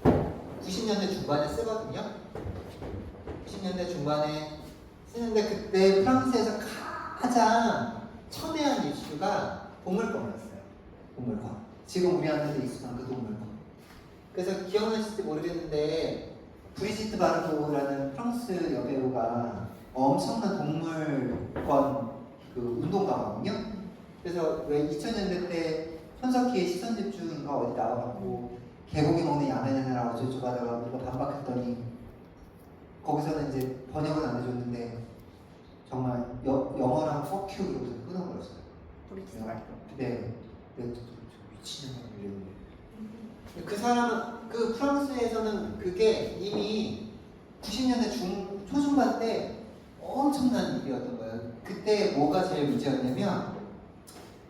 90년대 중반에 쓰거든요. 90년대 중반에 쓰는데 그때 프랑스에서 가장 첨예한 이슈가 동물권이었어요. 동물권. 지금 우리한테도 익숙한 그 동물권. 그래서 기억나실지 모르겠는데 브리지트 바르도라는 프랑스 여배우가 엄청난 동물권 그 운동가거든요. 그래서 왜 2000년대 때 손석희의 시선집중인가 어디 나와갖고 개고기 먹는 야매네라 어쩌고저쩌고 하다가 누가 반박했더니 거기서는 이제 번역은 안 해줬는데 정말 영어랑 fuck you 이러면서 끊어버렸어요. 네. 미친놈 이랬는데 그 사람은 그 프랑스에서는 그게 이미 90년대 초중반 때 엄청난 일이었던 거예요. 그때 뭐가 제일 문제였냐면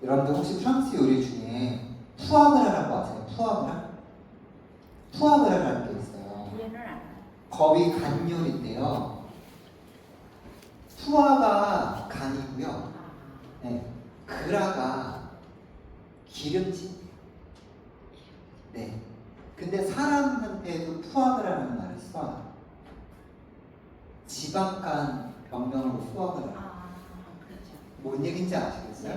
여러분들 혹시 프랑스 요리 중에 푸아그라라고 아세요? 푸아그라라는 게 있어요. 거의 간 요리인데요. 수화가 간이고요. 아, 네. 그라가 기름진. 네. 근데 사람한테도 푸아그라는 말을 써요. 지방간 병명으로 수학을 해요. 그렇죠. 뭔 얘기인지 아시겠어요?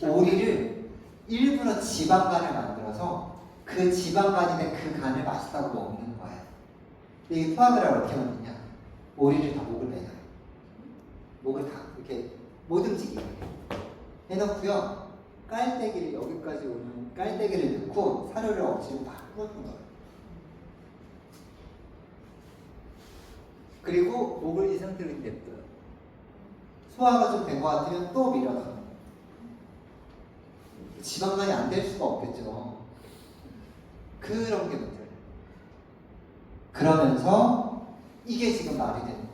네. 오리를 일부러 지방간을 만들어서 그 지방간이 된 그 간을 맛있다고 먹는 거예요. 근데 이 푸아그라를 어떻게 먹느냐? 오리를 다 목을 매놔요. 목을 다 이렇게 못 움직이게 해놓고요. 깔때기를 여기까지 오는 깔때기를 넣고 사료를 억지로 막 뿌려준 거예요. 그리고 목을 이 상태로 냅둬요. 소화가 좀 된 것 같으면 또 밀어넣어요. 지방간이 안 될 수가 없겠죠. 그런 게 문제예요. 그러면서 이게 지금 말이 되는 거예요.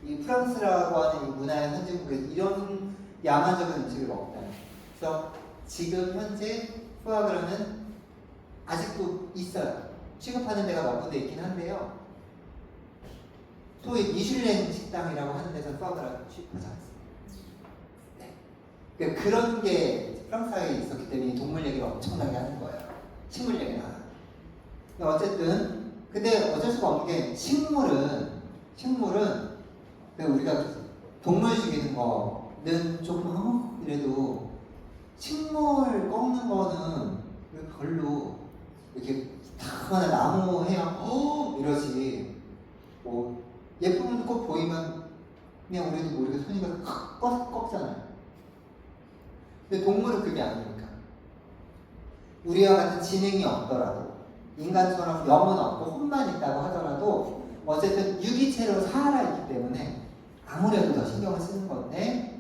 이 프랑스라고 하는 이 문화의 선진국에 이런 야만적인 음식을 먹다. 그래서 지금 현재 푸아그라는 아직도 있어요. 취급하는 데가 몇 군데 있긴 한데요. 소위 미슐랭 식당이라고 하는 데서 푸아그라를 취급하지 않습니다. 네. 그러니까 그런 게 프랑스에 있었기 때문에 동물 얘기를 엄청나게 하는 거예요. 식물 얘기는 하나. 어쨌든 근데 어쩔 수가 없는 게 식물은 우리가 동물 죽이는 거는 조금 이래도 식물 꺾는 거는 별로 이렇게 탁 하나 나무 해야 이러지. 뭐 예쁜 꽃 보이면 그냥 우리도 모르게 손이 가서 꺾잖아요. 근데 동물은 그게 아니니까. 우리와 같은 지능이 없더라도 인간처럼 영은 없고 혼만 있다고 하더라도 어쨌든 유기체로 살아있기 때문에 아무래도 더 신경을 쓰는 건데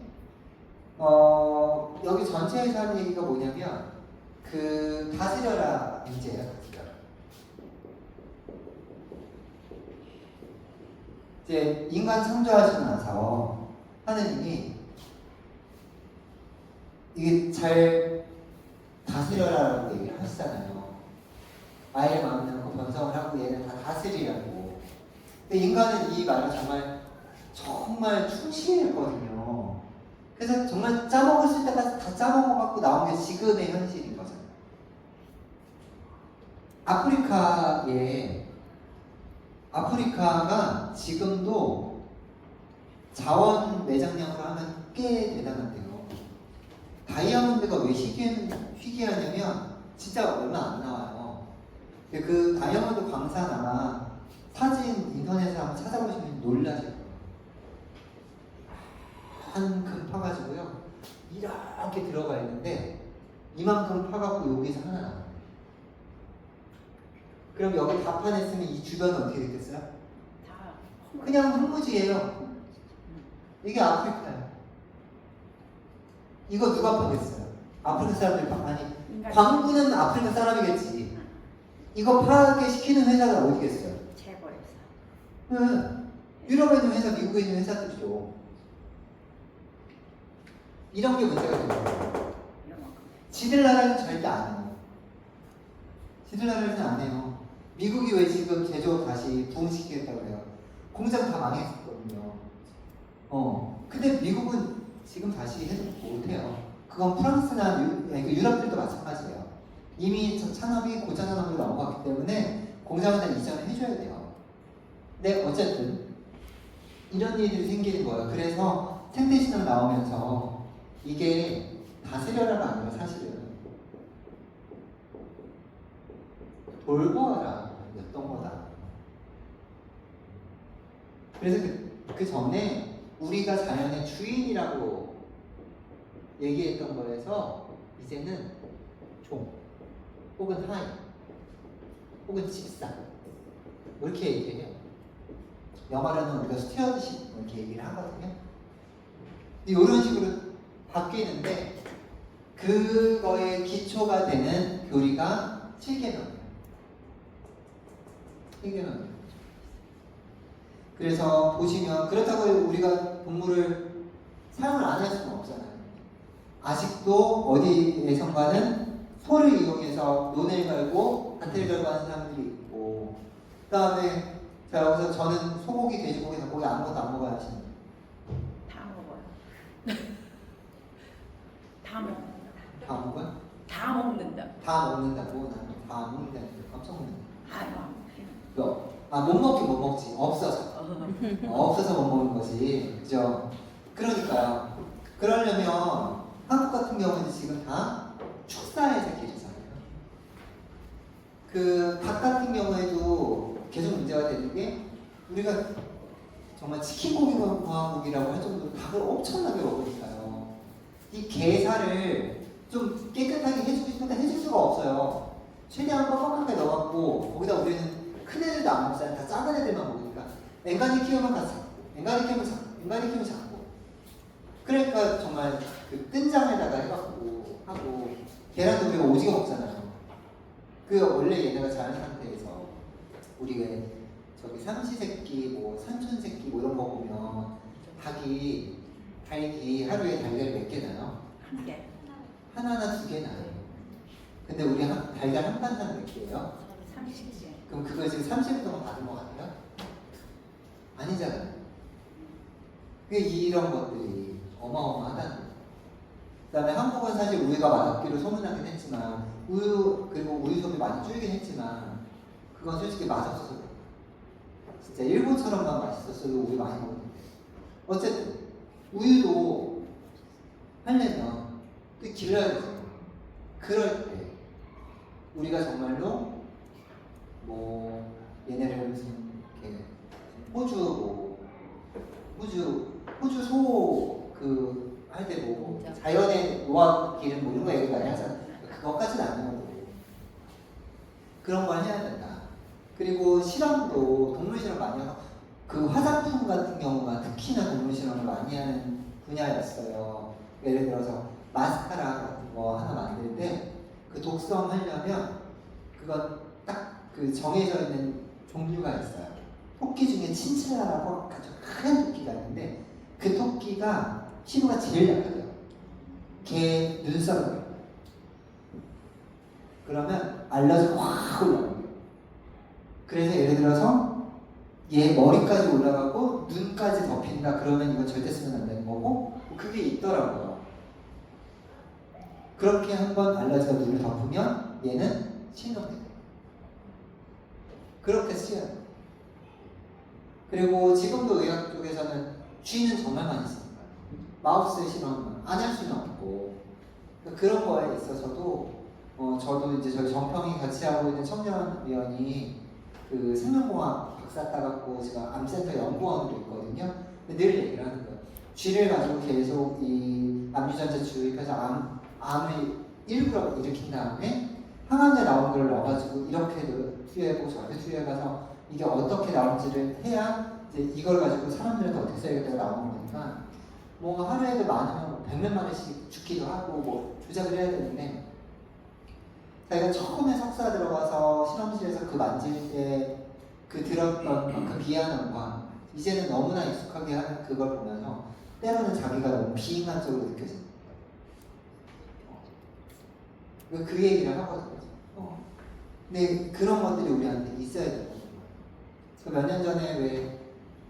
여기 전체에서 하는 얘기가 뭐냐면 그 다스려라 문제예요. 다스려라. 이제 인간 창조하시고 나서 하느님이 이게 잘 다스려라라고 얘기를 하시잖아요. 아이의 마음을 놓고 번성을 하고 얘는 다 다스리라고. 근데 인간은 이 말을 정말 충실했거든요. 그래서 정말 짜먹을 때까지 다 짜먹어갖고 나온 게 지금의 현실인 거잖아요. 아프리카가 지금도 자원 매장량으로 하면 꽤 대단한데요. 다이아몬드가 왜 희귀하냐면 진짜 얼마 안 나와요. 근데 그 다이아몬드 광산 아마 사진 인터넷에 한번 찾아보시면 놀라실 거예요. 한 금 파가지고요. 이렇게 들어가 있는데 이만큼 파갖고 여기서 하나 나와요. 그럼 여기 다 파냈으면 이 주변은 어떻게 됐겠어요? 다 그냥 흙무지예요. 이게 아프리카예요. 이거 누가 파겠어요? 아프리카 사람들이 아니 광부는 아프리카 사람이겠지. 이거 파게 시키는 회사가 어디겠어요? 재벌에서. 응. 유럽에 있는 회사, 미국에 있는 회사들이죠. 이런 게 문제가 되는 거예요. 지들 나라는 절대 안 해요. 지들 나라는 안 해요. 미국이 왜 지금 제조업 다시 부흥시키겠다고 그래요? 공장 다 망했었거든요. 근데 미국은 지금 다시 해도 못해요. 그건 프랑스나 유럽들도 마찬가지예요. 이미 산업이 고자 산업으로 넘어갔기 때문에 공장을 다 이전을 해줘야 돼요. 근데 어쨌든 이런 일들이 생기는 거예요. 그래서 생태신앙 나오면서 이게 다스려라가 아니라 사실은 돌보아라 였던 거다. 그래서 그 전에 우리가 자연의 주인이라고 얘기했던 거에서 이제는 종 혹은 하인 혹은 집사 이렇게 얘기해요. 영어로는 우리가 스튜어드십 이렇게 얘기를 하거든요. 근데 이런 식으로 바뀌는데 그거의 기초가 되는 교리가 7계명이에요. 7계명이에요. 그래서 보시면 그렇다고 우리가 동물을 사용을 안 할 수는 없잖아요. 아직도 어디에선가는 소를 이용해서 논을 갈고 밭을 갈고 하는 사람들이 있고, 그 다음에 자 여기서 저는 소고기, 돼지고기, 닭고기 아무것도 안 먹어야 하시는 다 다 먹는다고 나는 다 안 먹는다니까 깜짝 놀랐네. 아유, 못 먹긴 못 먹지. 없어서. 없어서 못 먹는 거지. 그죠? 그러니까요. 그러려면 한국 같은 경우는 지금 다 축사의 세계잖아요. 그 닭 같은 경우에도 계속 문제가 되는 게 우리가 정말 치킨고기 공화국이라고 할 정도로 닭을 엄청나게 먹으니까요. 이 게살을 좀 깨끗하게 해주고 싶은데 해줄 수가 없어요. 최대한 뻑뻑하게 넣어갖고 거기다 우리는 큰 애들도 안 먹잖아요. 다 작은 애들만 먹으니까 엔간히 키우면 다 작고 엔간히 키우면 작고 엔간히 키우면 작고 그러니까 정말 그 뜬장에다가 해갖고 하고 계란도 우리가 오지게 먹잖아요. 그 원래 얘네가 자란 상태에서 우리가 저기 삼시세끼 뭐 산촌세끼 뭐 이런 거 보면 닭이 하루에 달걀 몇 개 나요? 한 개. 하나나 두 개 나요. 근데 우리 달걀 한 반상 몇 개예요? 30개. 그럼 그걸 지금 30일 동안 받은 것 같아요? 아니잖아요. 이런 것들이 어마어마하다는 거예요. 그 다음에 한국은 사실 우유가 맛없기로 소문나긴 했지만 그리고 우유 소비 많이 줄긴 했지만 그건 솔직히 맛없어서 그래요. 진짜 일본처럼만 맛있었어도 우유 많이 먹었는데 어쨌든 우유도 하려면 또 길러야 되죠. 그럴 때 우리가 정말로 뭐 얘네를 무슨 이렇게 호주 소 그 할 때 뭐 자연의 노화 기름 뭐 이런 거 얘기 많이 하잖아. 그것까지는 안 되는 거고 그런 걸 해야 된다. 그리고 실험도 동물 실험 많이 하고 그 화장품 같은 경우가 특히나 동물 실험을 많이 하는 분야였어요. 예를 들어서 마스카라 같은 거 하나 만들 때 그 독성 하려면 그건 딱 그 정해져 있는 종류가 있어요. 토끼 중에 친칠라라고 아주 큰 토끼가 있는데 그 토끼가 피부가 제일 약해요. 걔 눈썹을 그러면 알러지가 확 올라가요. 그래서 예를 들어서 얘 머리까지 올라가고 눈까지 덮인다 그러면 이건 절대 쓰면 안 되는 거고 그게 있더라고요. 그렇게 한번 알러지가 눈을 덮으면 얘는 신경돼요. 그렇게 쓰여요. 그리고 지금도 의학 쪽에서는 쥐는 정말 많이 씁니다. 마우스 실험 안 할 수는 없고 그런 거에 있어서도 저도 이제 저희 정평이 같이 하고 있는 청년위원이 그 생명공학 박사 따갖고 제가 암센터 연구원으로 있거든요. 근데 늘 얘기를 하는 거예요. 쥐를 가지고 계속 이 암유전자 주입해서 암을 일부러 일으킨 다음에 항암제 나온 걸 넣어가지고 이렇게도 투여해보고 저렇게 투여해가서 이게 어떻게 나올지를 해야 이제 이걸 가지고 사람들한테 어떻게 써야겠다고 나오는 거니까 뭐 하루에도 많으면 100몇 마리씩 죽기도 하고 뭐 조작을 해야 되는데 자기가 처음에 석사 들어가서 실험실에서 그 만질 때 그 들었던 그 비아함과 이제는 너무나 익숙하게 하는 그걸 보면서 때로는 자기가 너무 비인간적으로 느껴집니다. 그 얘기를 하거든요. 근데 그런 것들이 우리한테 있어야 되거든요. 몇 년 전에 왜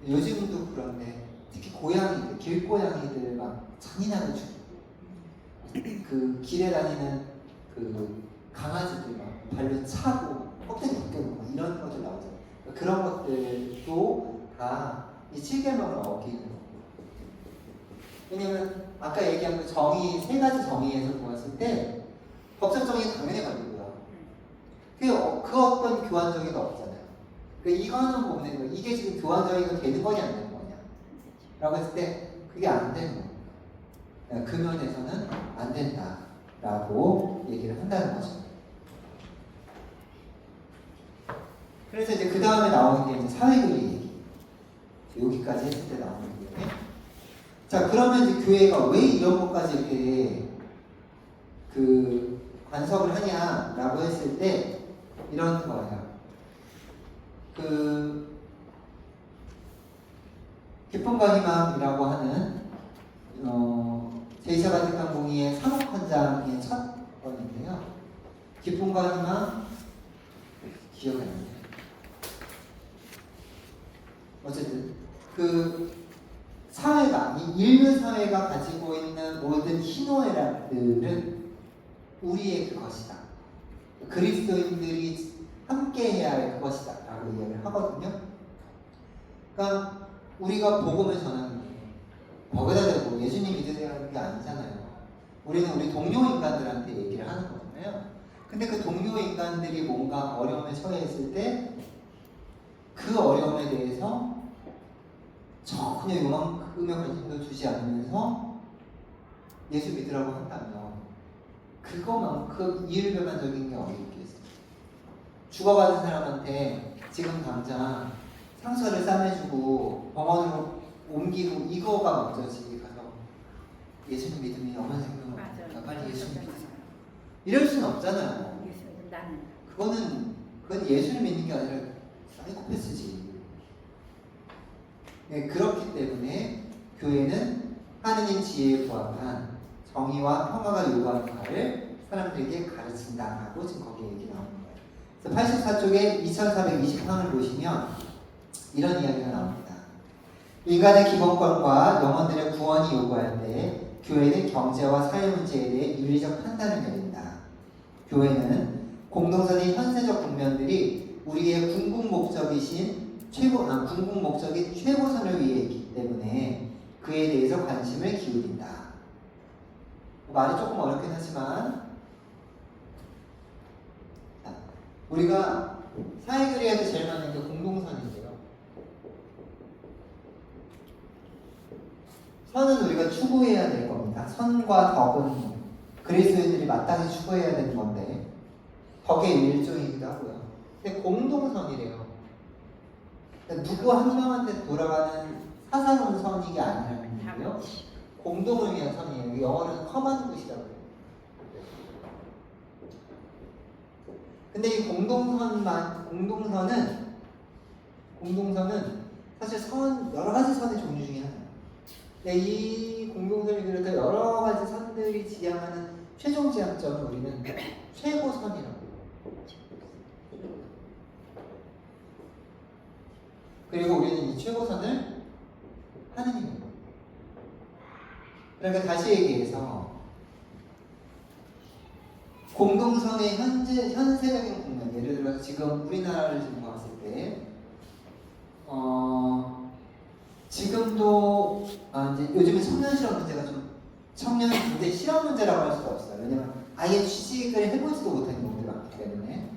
요즘도 그런데 특히 고양이들, 길고양이들 막 잔인하게 죽이고 그 길에 다니는 그 강아지들 막 발로 차고 껍데기 벗겨놓고 이런 것들 나오잖아요. 그런 것들도 다 이 7계명을 어기는 거고. 왜냐면 아까 얘기한 그 정의, 세 가지 정의에서 보았을 때 법적 정의는 당연히 걸리고요. 그 어떤 교환 정의가 없잖아요. 그러니까 이거는 보는 거예요. 이게 지금 교환 정의가 되는 거냐 안 되는 거냐 라고 했을 때 그게 안 되는 겁니다. 그 면에서는 안 된다라고 얘기를 한다는 거죠. 그래서 이제 그 다음에 나오는 게 이제 사회교리 얘기. 여기까지 했을 때 나오는 거예요. 자, 그러면 이제 교회가 왜 이런 것까지 이렇게 그 간섭을 하냐라고 했을 때 이런 거예요. 그 기쁨과 희망이라고 하는 제2차 바티칸 공의의 사목헌장의 첫 번인데요. 기쁨과 희망 기억이 안 나요. 어쨌든 그 사회가 이 인류 사회가 가지고 있는 모든 희노애락들은 우리의 그것이다 그리스도인들이 함께 해야 할 그것이다 라고 이야기를 하거든요. 그러니까 우리가 복음을 전하는 게 거기다 대고 예수님 믿으세요 하는 게 아니잖아요. 우리는 우리 동료 인간들한테 얘기를 하는 거잖아요. 근데 그 동료 인간들이 뭔가 어려움에 처해 있을 때 그 어려움에 대해서 전혀 요만큼의 관심도 주지 않으면서 예수 믿으라고 한다면 그거만큼 이율배반적인 게 어디 있겠어요. 죽어가는 사람한테 지금 당장 상처를 싸매주고 병원으로 옮기고 이거가 먼저지 가서 예수님 믿으면 영원 생명 맞아요. 빨리 예수님 믿으세요 이럴 수는 없잖아요. 예수님 나는 그건 예수를 믿는 게 아니라 사이코패스지. 네, 그렇기 때문에 교회는 하느님 지혜에 부합한 정의와 평화가 요구하는 바를 사람들에게 가르친다라고 지금 거기에 얘기 나오는 거예요. 그래서 84쪽에 2420항을 보시면 이런 이야기가 나옵니다. 인간의 기본권과 영혼들의 구원이 요구할 때 교회는 경제와 사회 문제에 대해 윤리적 판단을 내린다. 교회는 공동선의 현세적 국면들이 우리의 궁극 목적인 최고선을 위해 있기 때문에 그에 대해서 관심을 기울인다. 말이 조금 어렵긴 하지만 우리가 사회교리에서 제일 많은 게 공동선인데요. 선은 우리가 추구해야 될 겁니다. 선과 덕은 그리스도인들이 마땅히 추구해야 되는 건데 덕의 일종이기도 하고요. 근데 공동선이래요. 그러니까 누구 한 명한테 돌아가는 사사로운 선이 아니라는 얘기예요. 공동을 위한 선이에요. 영어로는 커먼 굿이라고 해요. 근데 이 공동선은 사실 여러 가지 선의 종류 중에 하나예요. 근데 이 공동선을 비롯해 여러 가지 선들이 지향하는 최종 지향점을 우리는 최고선이라고 해요. 그리고 우리는 이 최고선을 하느님입니다. 그러니까 다시 얘기해서 공동선의 현세적인 국면, 예를 들어서 지금 우리나라를 지금 봤을 때 지금도 이제 요즘에 청년 실업 문제가 좀 청년 군대 실업 문제라고 할 수가 없어요. 왜냐면 아예 취직을 해보지도 못하는 경우들이 많기 때문에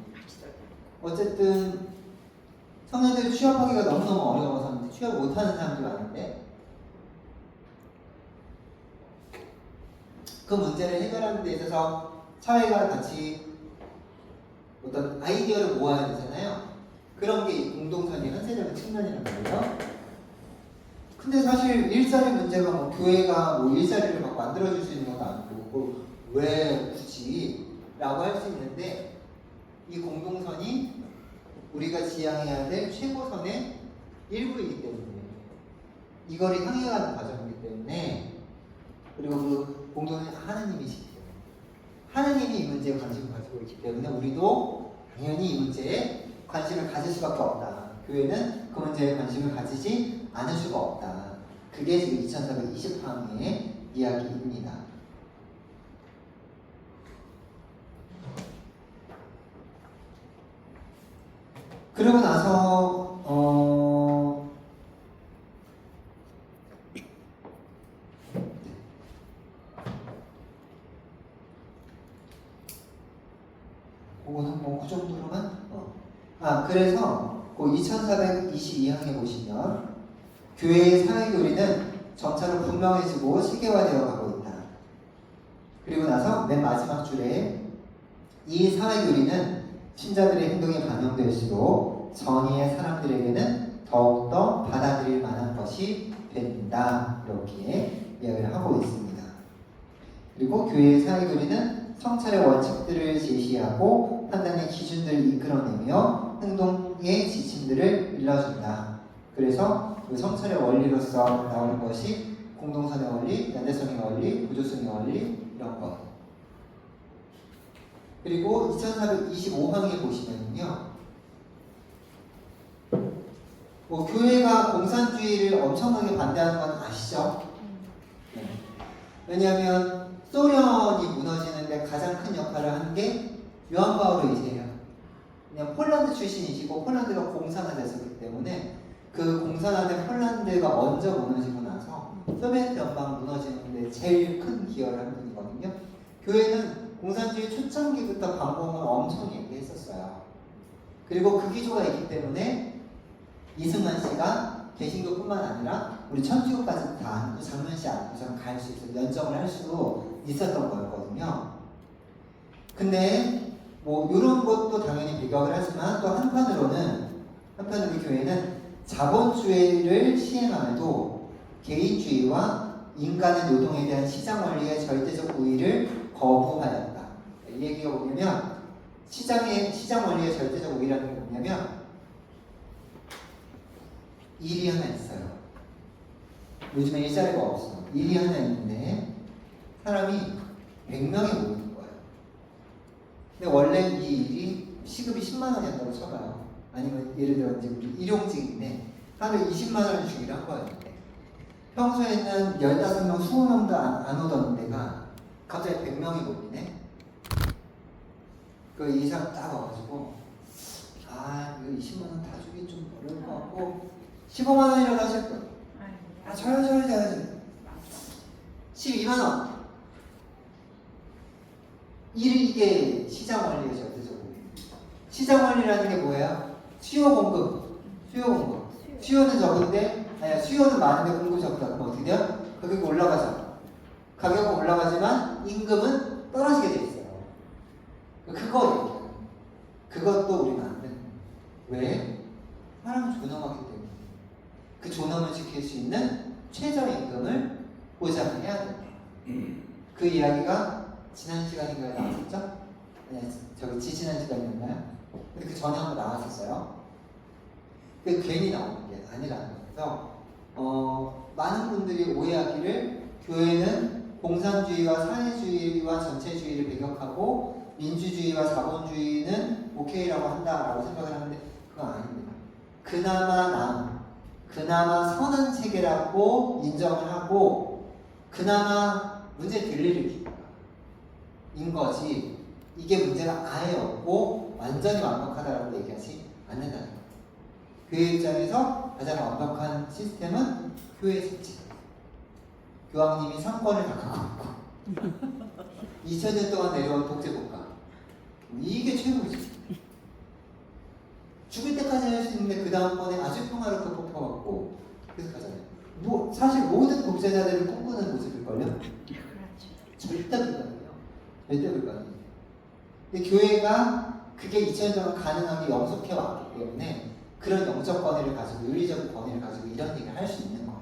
어쨌든 청년들이 취업하기가 너무너무 어려워서 취업 못하는 사람들이 많은데 그 문제를 해결하는 데 있어서 사회가 같이 어떤 아이디어를 모아야 되잖아요. 그런 게 이 공동선의 현세적인 측면이란 말이에요. 근데 사실 일자리 문제가 교회가 일자리를 막 만들어줄 수 있는 것도 아니고 왜 굳이 라고 할 수 있는데 이 공동선이 우리가 지향해야 될 최고선의 일부이기 때문에 이거를 향해가는 과정이기 때문에 그리고 그 공동선이 하느님이시기 때문에 하느님이 이 문제에 관심을 가지고 있기 때문에 우리도 당연히 이 문제에 관심을 가질 수밖에 없다. 교회는 그 문제에 관심을 가지지 않을 수가 없다. 그게 지금 2420항의 이야기입니다. 그러고 나서 그거는 그 정도로만 그래서 그 2422항에 보시면 교회의 사회교리는 점차로 분명해지고 시계화되어 가고 있다. 그리고 나서 맨 마지막 줄에 이 사회교리는 신자들의 행동에 반영될수록 전의의 사람들에게는 더욱더 받아들일 만한 것이 된다. 이렇게 이야기를 하고 있습니다. 그리고 교회의 사회교리는 성찰의 원칙들을 제시하고 판단의 기준들을 이끌어내며 행동의 지침들을 일러준다. 그래서 그 성찰의 원리로서 나오는 것이 공동선의 원리, 연대성의 원리, 구조성의 원리 이런 것. 그리고 2425항에 보시면요, 교회가 공산주의를 엄청나게 반대하는 건 아시죠? 네. 왜냐하면 소련이 무너지는데 가장 큰 역할을 한 게 요한 바울 2세예요. 그냥 폴란드 출신이시고 폴란드가 공산화됐었기 때문에 그 공산화된 폴란드가 먼저 무너지고 나서 소비에트 연방 무너지는데 제일 큰 기여를 한 분이거든요. 교회는 공산주의 초창기부터 반공을 엄청 얘기했었어요. 그리고 그 기조가 있기 때문에 이승만 씨가 개신교뿐만 아니라 우리 천주교까지 다 장면시 앞에서 갈 수 있어 연정을 할 수도 있었던 거였거든요. 근데 뭐 이런 것도 당연히 배격을 하지만 또 한편으로 우리 교회는 자본주의를 시행함에도 개인주의와 인간의 노동에 대한 시장 원리의 절대적 우위를 거부하였다. 이 얘기가 뭐냐면 시장 원리의 절대적 우위라는 게 뭐냐면 일이 하나 있어요. 요즘에 일자리가 없어. 일이 하나 있는데 사람이 100명이 모이는 거예요. 근데 원래 이 일이 시급이 10만 원이었다고 쳐봐요. 아니면 예를 들어 이제 우리 일용직인데 하루에 20만 원을 주기로 한 거예요. 평소에는 15명, 20명도 안 오던 데가 갑자기 100명이 모이네. 그 이상 딱 와가지고 이거 20만 원 다 주기 좀 어려울 것 같고 15만 원이라도 하실 거예요. 저요. 12만 원. 이게 시장 원리의 절대적 원리. 시장 원리라는 게 뭐예요? 수요 공급. 수요는 적은데, 수요는 많은데 공급이 적다. 그럼 어떻게 돼요? 가격이 올라가죠. 가격은 올라가지만 임금은 떨어지게 돼 있어요. 그거 얘기해요. 그것도 우리는 안 되는 거예요. 왜? 사람은 존엄하기 때문에. 그 존엄을 지킬 수 있는 최저임금을 보장해야 된다. 그 이야기가 지난 시간인가요? 나왔었죠? 네, 저기 지지난 시간이었나요? 근데 그 전에 한번 나왔었어요. 그게 괜히 나오는 게 아니라는 거예요. 그래서 많은 분들이 오해하기를 교회는 공산주의와 사회주의와 전체주의를 배격하고 민주주의와 자본주의는 오케이라고 한다라고 생각을 하는데 그건 아닙니다. 그나마 선한 체계라고 인정을 하고 그나마 문제 될 일을 인 거지 이게 문제가 아예 없고 완전히 완벽하다라고 얘기하지 않는다는 거예요. 교회 입장에서 가장 완벽한 시스템은 교회 자체. 교황님이 상권을 다 갖고 있고 2000년 동안 내려온 독재국가 이게 최고지. 죽을 때까지 할 수 있는데 그 다음번에 아주 평화롭게 뽑혀갖고 계속 하잖아요. 사실 모든 독재자들을 꿈꾸는 모습일걸요? 절대 불가능해요. 근데 교회가 그게 2000년 동안 가능하게 영속해 왔기 때문에 그런 영적 권위를 가지고 윤리적 권위를 가지고 이런 얘기를 할 수 있는 거예요.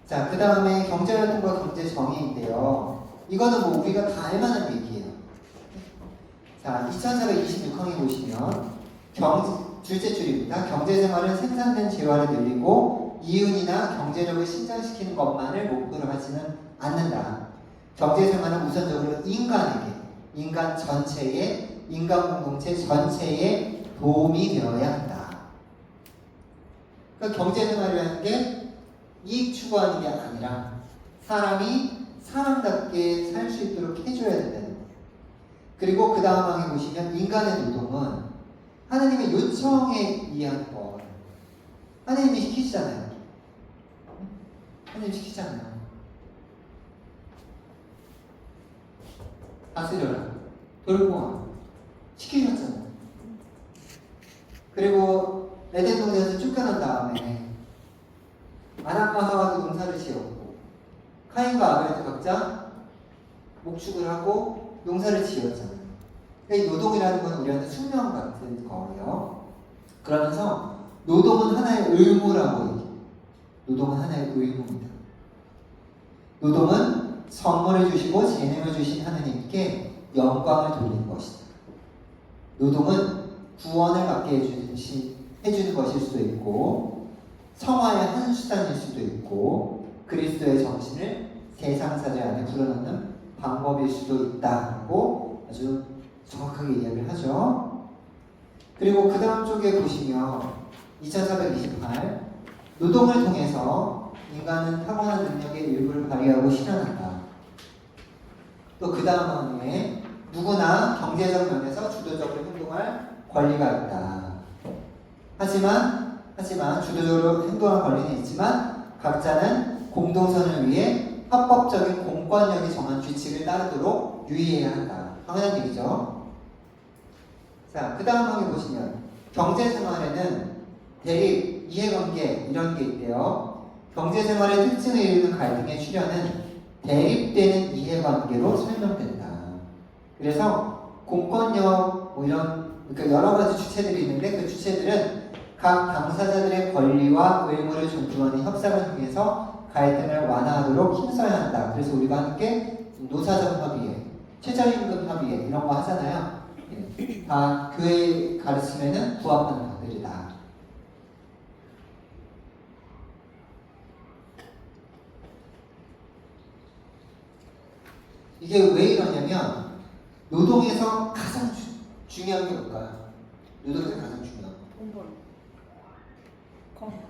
자, 그 다음에 경제활동과 경제정의인데요. 이거는 뭐 우리가 다 알만한 얘기예요. 자, 2426항에 보시면 둘째 줄입니다. 경제생활은 생산된 재화를 늘리고 이윤이나 경제력을 신장시키는 것만을 목표로 하지는 않는다. 경제생활은 우선적으로 인간 전체에, 인간 공동체 전체에 도움이 되어야 한다. 그러니까 경제생활이라는 게 이익 추구하는 게 아니라 사람이 사람답게 살 수 있도록 해줘야 된다는 거예요. 그리고 그 다음 항에 보시면 인간의 노동은 하나님의 요청에 의한 거. 하나님이 시키시잖아요. 다스려라. 돌보아. 시키셨잖아요. 그리고 에덴 동산에서 쫓겨난 다음에 아낙과 하와도 농사를 지었고 카인과 아벨도 각자 목축을 하고 농사를 지었잖아요. 그러니까 이 노동이라는 건 우리한테 숙명 같은 거예요. 그러면서 노동은 하나의 의무라고 얘기해요. 노동은 하나의 의무입니다. 노동은 선물을 주시고 재능을 주신 하나님께 영광을 돌리는 것이다. 노동은 구원을 받게 해주는 것일 수도 있고 성화의 한 수단일 수도 있고 그리스도의 정신을 세상 사회 안에 불어넣는 방법일 수도 있다고 아주 정확하게 이야기를 하죠. 그리고 그 다음 쪽에 보시면 2428 노동을 통해서 인간은 타고난 능력의 일부를 발휘하고 실현한다. 또 그 다음 항에 누구나 경제적 면에서 주도적으로 행동할 권리가 있다. 하지만 주도적으로 행동할 권리는 있지만 각자는 공동선을 위해 합법적인 공권력이 정한 규칙을 따르도록 유의해야 한다. 당연한 얘기죠. 자, 그 다음 항에 보시면 경제생활에는 대립, 이해관계 이런 게 있대요. 경제생활의 특징을 이루는 갈등의 출현은 대립되는 이해관계로 설명된다. 그래서 공권력 뭐 이런 그러니까 여러 가지 주체들이 있는데 그 주체들은 각 당사자들의 권리와 의무를 존중하는 협상을 통해서 갈등을 완화하도록 힘써야 한다. 그래서 우리가 함께 노사정 협의회, 최저임금 협의회 이런 거 하잖아요. 다 교회 가르침에는 부합하는 것들이다. 이게 왜 이러냐면 노동에서 가장 중요한 게 뭘까요? 노동에서 가장 중요한 거. 돈 벌. 건강.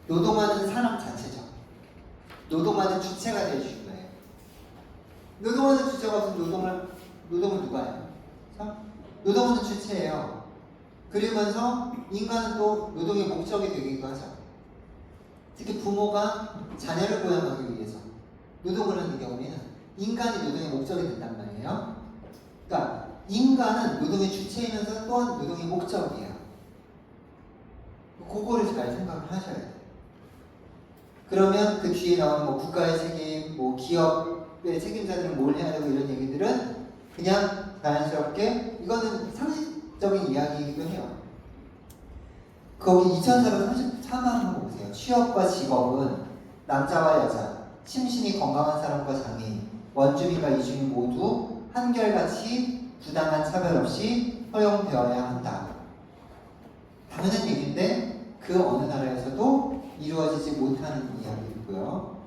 노동하는 사람 자체죠. 노동하는 주체가 제일 중요해요. 노동하는 주체가 없으면 노동을 누가 해요? 노동하는 주체예요. 그러면서 인간은 또 노동의 목적이 되기도 하죠. 특히 부모가 자녀를 보양하기 위해서 노동을 하는 경우에는 인간이 노동의 목적이 된단 말이에요. 그러니까 인간은 노동의 주체이면서 또한 노동의 목적이에요. 그거를 잘 생각을 하셔야 돼요. 그러면 그 뒤에 나오는 뭐 국가의 책임, 뭐 기업의 책임자들은 뭘 해야 되고 이런 얘기들은 그냥 자연스럽게 이거는 상식적인 이야기이기도 해요. 거기 2434번 한번 보세요. 취업과 직업은 남자와 여자, 심신이 건강한 사람과 장애인, 원주민과 이주민 모두 한결같이 부당한 차별 없이 허용되어야 한다. 당연한 얘기인데 그 어느 나라에서도 이루어지지 못하는 이야기이고요.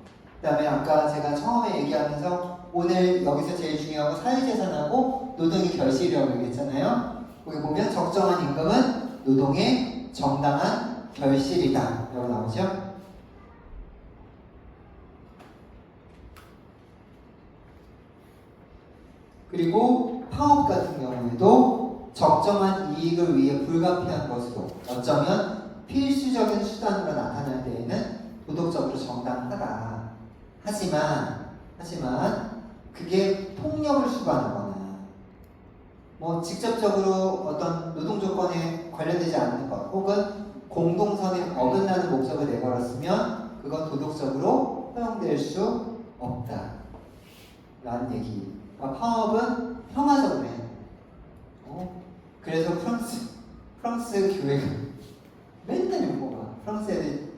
그 다음에 아까 제가 처음에 얘기하면서 오늘 여기서 제일 중요한 거 사회재산하고 노동의 결실이라고 얘기했잖아요. 거기 보면 적정한 임금은 노동의 정당한 결실이다 라고 나오죠. 그리고 파업 같은 경우에도 적정한 이익을 위해 불가피한 것으로 어쩌면 필수적인 수단으로 나타날 때에는 도덕적으로 정당하다. 하지만 그게 폭력을 수반하거나 뭐 직접적으로 어떤 노동 조건에 관련되지 않는 것 혹은 공동선에 어긋나는 목적을 내걸었으면 그건 도덕적으로 허용될 수 없다 라는 얘기. 그러니까 파업은 평화적으로 해야 돼요. 그래서 프랑스 교회가 맨날 욕먹어. 프랑스 애들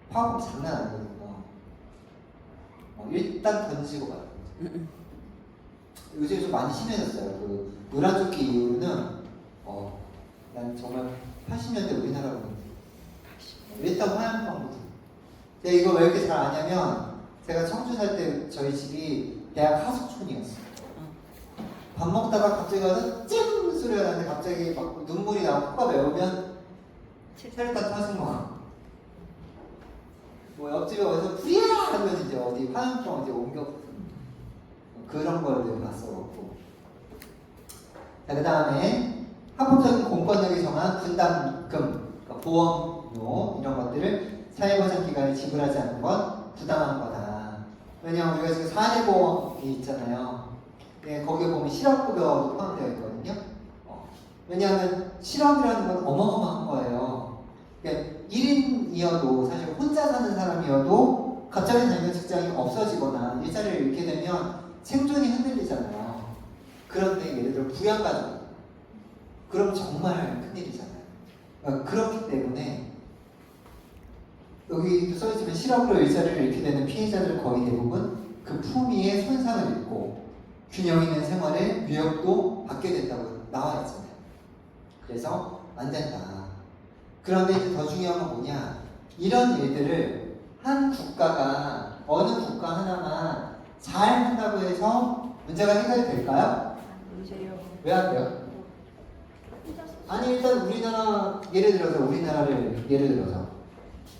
파업 장난 아니거든요. 일단 던지고 가요. 요즘 좀 많이 심해졌어요. 그 노란조끼 이후로는 난 정말 80년대 우리나라로 일단 화양방부터. 제가 이거 왜 이렇게 잘 아냐면 제가 청주 살 때 저희 집이 대학 하숙촌이었어요. 밥 먹다가 갑자기 와서 찡 소리가 나는데 갑자기 막 눈물이 나고 코가 매우면 혈당 타신 거. 뭐 옆집에 와서 부야 하면 이제 어디 화양병 이제 옮겨 그런 걸 내가 봤어갖고. 자, 그 다음에 합법적인 공권력이 정한 분담금, 그러니까 보험료 이런 것들을 사회보장기관에 지불하지 않는 건 부당한 거다. 왜냐하면 우리가 지금 4대 보험이 있잖아요. 네, 거기에 보면 실업급여도 포함되어 있거든요. 왜냐하면 실업이라는 건 어마어마한 거예요. 그러니까 1인이어도 사실 혼자 사는 사람이어도 갑자기 다니는 직장이 없어지거나 일자리를 잃게 되면 생존이 흔들리잖아요. 그런데 예를 들어 부양가족 그럼 정말 큰일이잖아요. 그러니까 그렇기 때문에 여기도 써있지만 실업으로 일자리를 잃게 되는 피해자들은 거의 대부분 그 품위의 손상을 입고 균형 있는 생활에 위협도 받게 된다고 나와 있잖아요. 그래서 안 된다. 그런데 이제 더 중요한 건 뭐냐? 이런 일들을 한 국가가 어느 국가 하나만 잘 한다고 해서 문제가 해결될까요? 왜 안 돼요? 아니 일단 우리나라 우리나라를 예를 들어서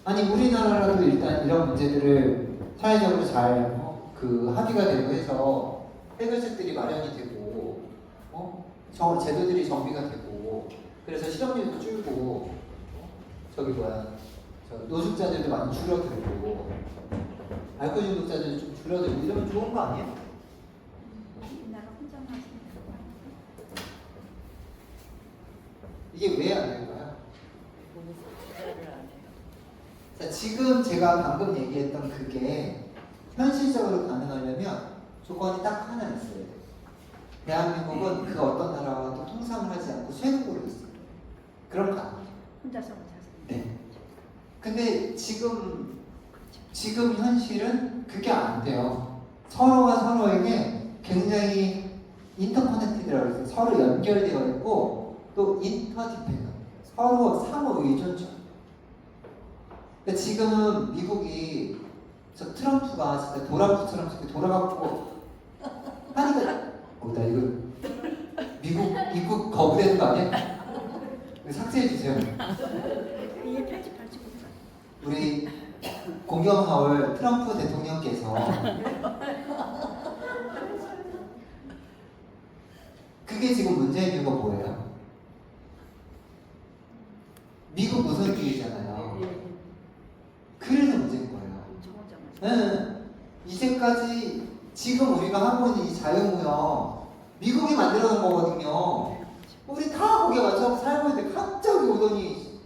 아니 우리나라라도 일단 이런 문제들을 사회적으로 잘 합의가 되고 해서 해결책들이 마련이 되고 저 제도들이 정비가 되고 그래서 실업률도 줄고 저기 뭐야 저 노숙자들도 많이 줄어들고 알코올 중독자들도 좀 줄어들고 이러면 좋은 거 아니에요? 나라 혼자만 생각하고 이게 왜 안 될까요? 기대를 안 해요. 자, 지금 제가 방금 얘기했던 그게 현실적으로 가능하려면 조건이 딱 하나 있어야 돼요. 대한민국은 그 어떤 나라와도 통상을 하지 않고 쇄국으로 있어요. 그럼 가능해요. 혼자서 혼자서. 네. 근데 지금 현실은 그게 안 돼요. 서로가 서로에게 굉장히 인터커넥티드라고 해서 서로 연결되어 있고 또 인터디펜던트 서로 상호 의존적. 그러니까 지금은 미국이 저 트럼프가 진짜 도라프처럼 저렇게 돌아가고 하니까 나 이거 미국 입국 거부되는 거 아니야? 이거 삭제해 주세요. 이게 편집할지 못해. 우리 공경하올 트럼프 대통령께서 그게 지금 문제인 이유가 뭐예요? 미국 우선주의잖아요. 그래서 문제인 거예요. 저 혼자만. 네. 이제까지 지금 우리가 하고 있는 이 자유무역 미국이 만들어 놓은 거거든요. 우리 다 거기에 맞춰서 살고 있는데 갑자기 오더니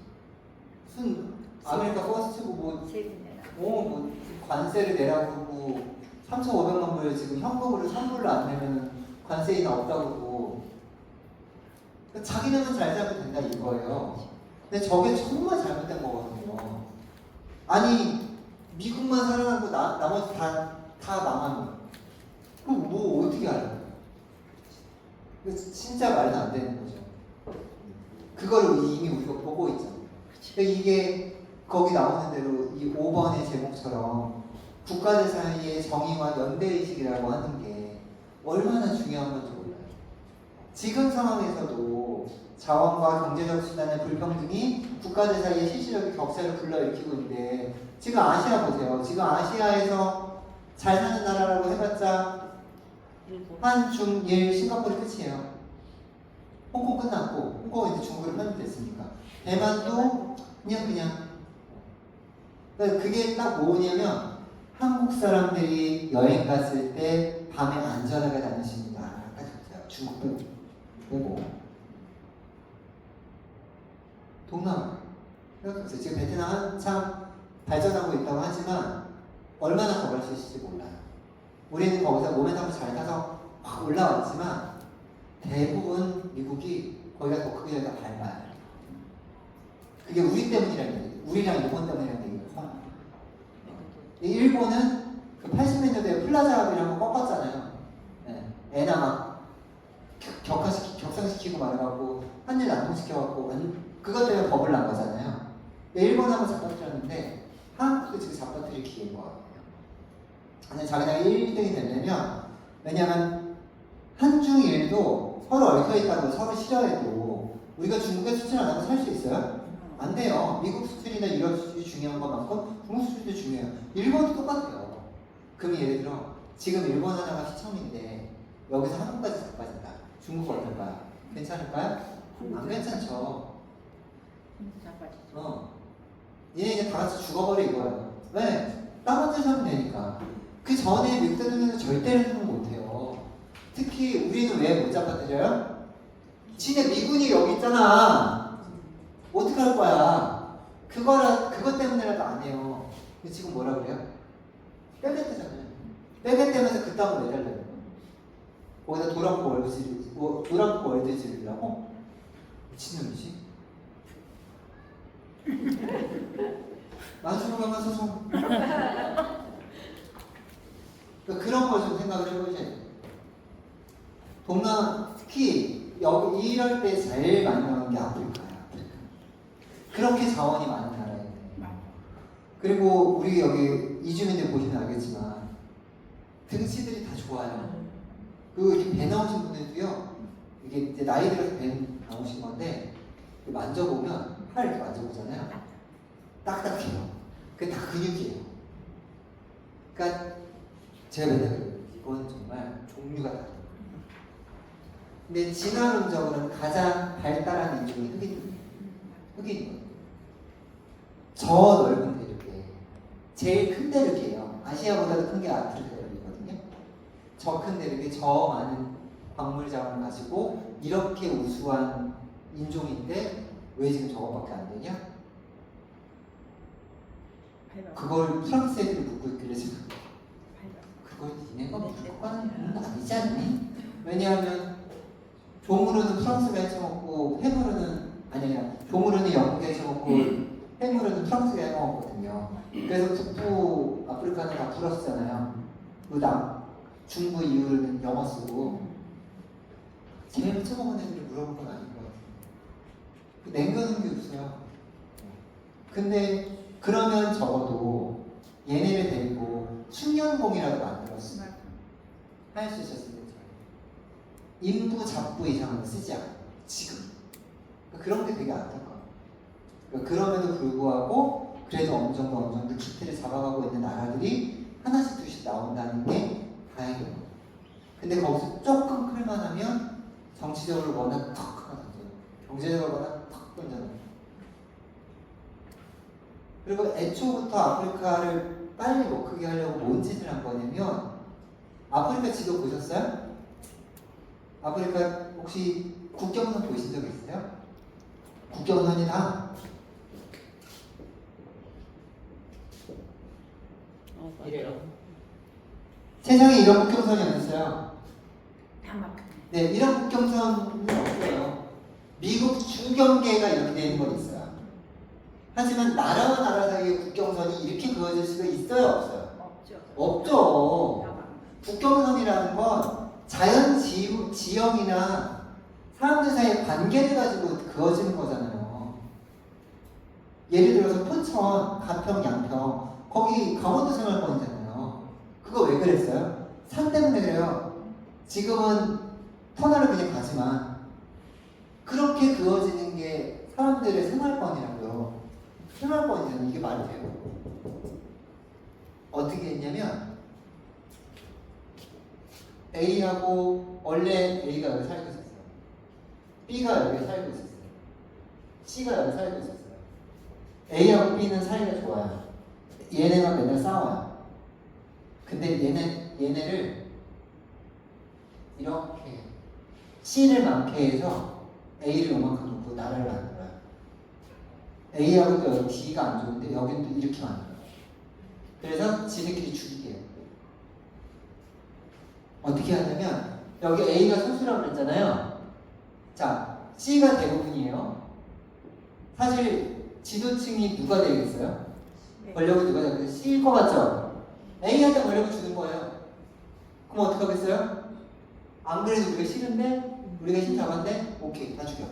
무슨 아메리카 퍼스트고 세금 내라. 뭐 관세를 내라고 그러고 3,500만 불 지금 현금으로 선불로 안 내면 관세 인하 없다고 그러고 그러니까 자기네만 잘 살면 된다 이거예요. 근데 저게 정말 잘못된 거거든요. 아니 미국만 살아남고 나머지 다 망하면 그럼 뭐 어떻게 알아요? 진짜 말도 안 되는 거죠. 그거를 이미 우리가 보고 있잖아요. 그러니까 이게 거기 나오는 대로 이 5번의 제목처럼 국가들 사이의 정의와 연대의식이라고 하는 게 얼마나 중요한 건지 몰라요. 지금 상황에서도 자원과 경제적 수단의 불평등이 국가들 사이의 실질적인 격차를 불러일으키고 있는데 지금 아시아 보세요. 지금 아시아에서 잘 사는 나라라고 해봤자 한, 중, 일, 싱가포르 끝이에요. 홍콩 끝났고 홍콩은 이제 중국으로 편입됐으니까 대만도 그냥 그러니까 그게 딱 뭐냐면 한국 사람들이 여행 갔을 때 밤에 안전하게 다니십니다. 딱 있어요. 중국 빼고 동남아 생각해보세요. 지금 베트남 한참 발전하고 있다고 하지만 얼마나 더 갈 수 있을지 몰라요. 우리는 거기서 모멘텀을 잘 타서 확 올라왔지만 대부분 미국이 거기가 더 크게 더 밟아요. 그게 우리 때문이라는 얘기, 우리랑 일본 때문이라는 얘기예요. 일본은 그 80년대에 플라자합이라는 거 꺾었잖아요. 네. 애나 막 격상시키고 말아갖고 한일 난통시켜갖고 그것 때문에 법을 난 거잖아요. 일본하고 잡아뜨렸는데 한국도 지금 잡아뜨릴 기회인 것 같아요. 근데 자기네가 1등이 되려면 왜냐면 한중일도 서로 얽혀있다고 서로 싫어해도 우리가 중국에 수출 안 하고 살 수 있어요? 안 돼요. 미국 수출이나 유럽 수출이 중요한 것만큼 중국 수출도 중요해요. 일본도 똑같아요. 그럼 예를 들어 지금 일본 하나가 시청인데 여기서 한국까지 다 빠진다. 중국 어떨까요? 괜찮을까요? 안 괜찮죠. 얘네 이제 다 같이 죽어버려 이거예요. 왜? 다른 데 사면 되니까. 그 전에 늑대들은 절대로 생각 못해요. 특히 우리는 왜 못 잡아들여요? 지네 미군이 여기 있잖아. 어떡할 거야? 그것 때문에라도 안 해요. 근데 지금 뭐라 그래요? 빼겠다잖아요. 빼겠다면서 그 땅을 내달래요. 거기다 도랑코 월드 지르려고? 미친놈이지? 나중에 가면 소송. 그러니까 그런 걸 좀 생각을 해보세요. 동남아, 특히 여기 이럴 때 제일 많이 나오는 게 아프리카야. 그렇게 자원이 많은 나라예요. 그리고 우리 여기 이주민들 보시면 알겠지만 등치들이 다 좋아요. 그리고 이렇게 배 나오신 분들도요. 이게 이제 나이 들어서 배 나오신 건데 만져보면 팔 이렇게 만져보잖아요. 딱딱해요. 그게 다 근육이에요. 그러니까 제가 맨날 그래요. 이건 정말 종류가 다르다. 근데 진화론적으로는 가장 발달한 인종이 흑인입니다. 흑인. 저 넓은 대륙에 제일 큰 대륙이에요. 아시아보다도 큰 게 아프리카 대륙이거든요. 저 큰 대륙에 저 많은 광물 자원을 가지고 이렇게 우수한 인종인데 왜 지금 저것밖에 안 되냐? 그걸 프랑스 애들이 묻고 있길래 지금 그걸 니네가 묻고 가는 건 아니지 않니? 왜냐하면 조무르는 프랑스가 해쳐먹고 해무르는 아니야 조무르는 영국이 해쳐먹고 해무르는 프랑스가 해먹었거든요. 그래서 북부 아프리카는 다 불었잖아요. 그 중부 이후로는 영어 쓰고 제일 해쳐먹은 애들이 물어본 건 아닌 것 같아요. 냉겨놓은 게 없어요. 근데 그러면 적어도 얘네를 데리고 숙련공이라도 만들었으면 할 수 있었을 거죠. 인부 잡부 이상은 쓰지 않아요. 지금. 그런 게 되게 안타까워요. 그럼에도 불구하고 그래도 어느 정도 기틀을 잡아가고 있는 나라들이 하나씩 둘씩 나온다는 게 다행이에요. 근데 거기서 조금 클만하면 정치적으로 워낙 턱 하나 던져요. 경제적으로 워낙 턱 던져요. 그리고 애초부터 아프리카를 빨리 못 크게 하려고 뭔 짓을 한 거냐면 아프리카 지도 보셨어요? 아프리카 혹시 국경선 보신 적 있어요? 국경선이 다 이래요. 세상에 이런 국경선이 어딨어요? 다 막혀. 네, 이런 국경선은 없어요. 미국 주경계가 이렇게 되는 건 있어요. 하지만 나라와 나라 사이의 국경선이 이렇게 그어질 수가 있어요, 없어요? 없죠. 없죠. 국경선이라는 건 자연 지형이나 사람들 사이의 관계를 가지고 그어지는 거잖아요. 예를 들어서 포천, 가평, 양평 거기 강원도 생활권이잖아요. 그거 왜 그랬어요? 산 때문에 그래요. 지금은 터널을 그냥 가지만 그렇게 그어지는 게 사람들의 생활권이라고요. 생활권이잖아요. 이게 말이 돼요. 어떻게 했냐면 A하고 원래 A가 여기 살고 있었어요. B가 여기 살고 있었어요. C가 여기 살고 있었어요. A하고 B는 사이가 좋아요. 얘네가 맨날 싸워요. 근데 얘네를 이렇게 C를 많게 해서 A를 요만큼 놓고 나라를 만들어요. A하고 또 여기 D가 안 좋은데 여기는 또 이렇게 만들어요. 그래서 지들끼리 죽이게 해요. 어떻게 하냐면 여기 A가 소수라고 그랬잖아요. 자, C가 대부분이에요. 사실 지도층이 누가 되겠어요? 권력을 누가 되겠어요? C일 것 같죠? A한테 권력을 주는 거예요. 그럼 어떻게 하겠어요? 안 그래도 우리가 싫은데 우리가 힘 잡았는데 오케이 다 죽여.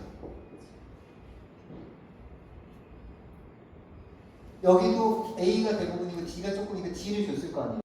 여기도 A가 대부분이고 D가 조금이니까 D를 줬을 거 아니에요.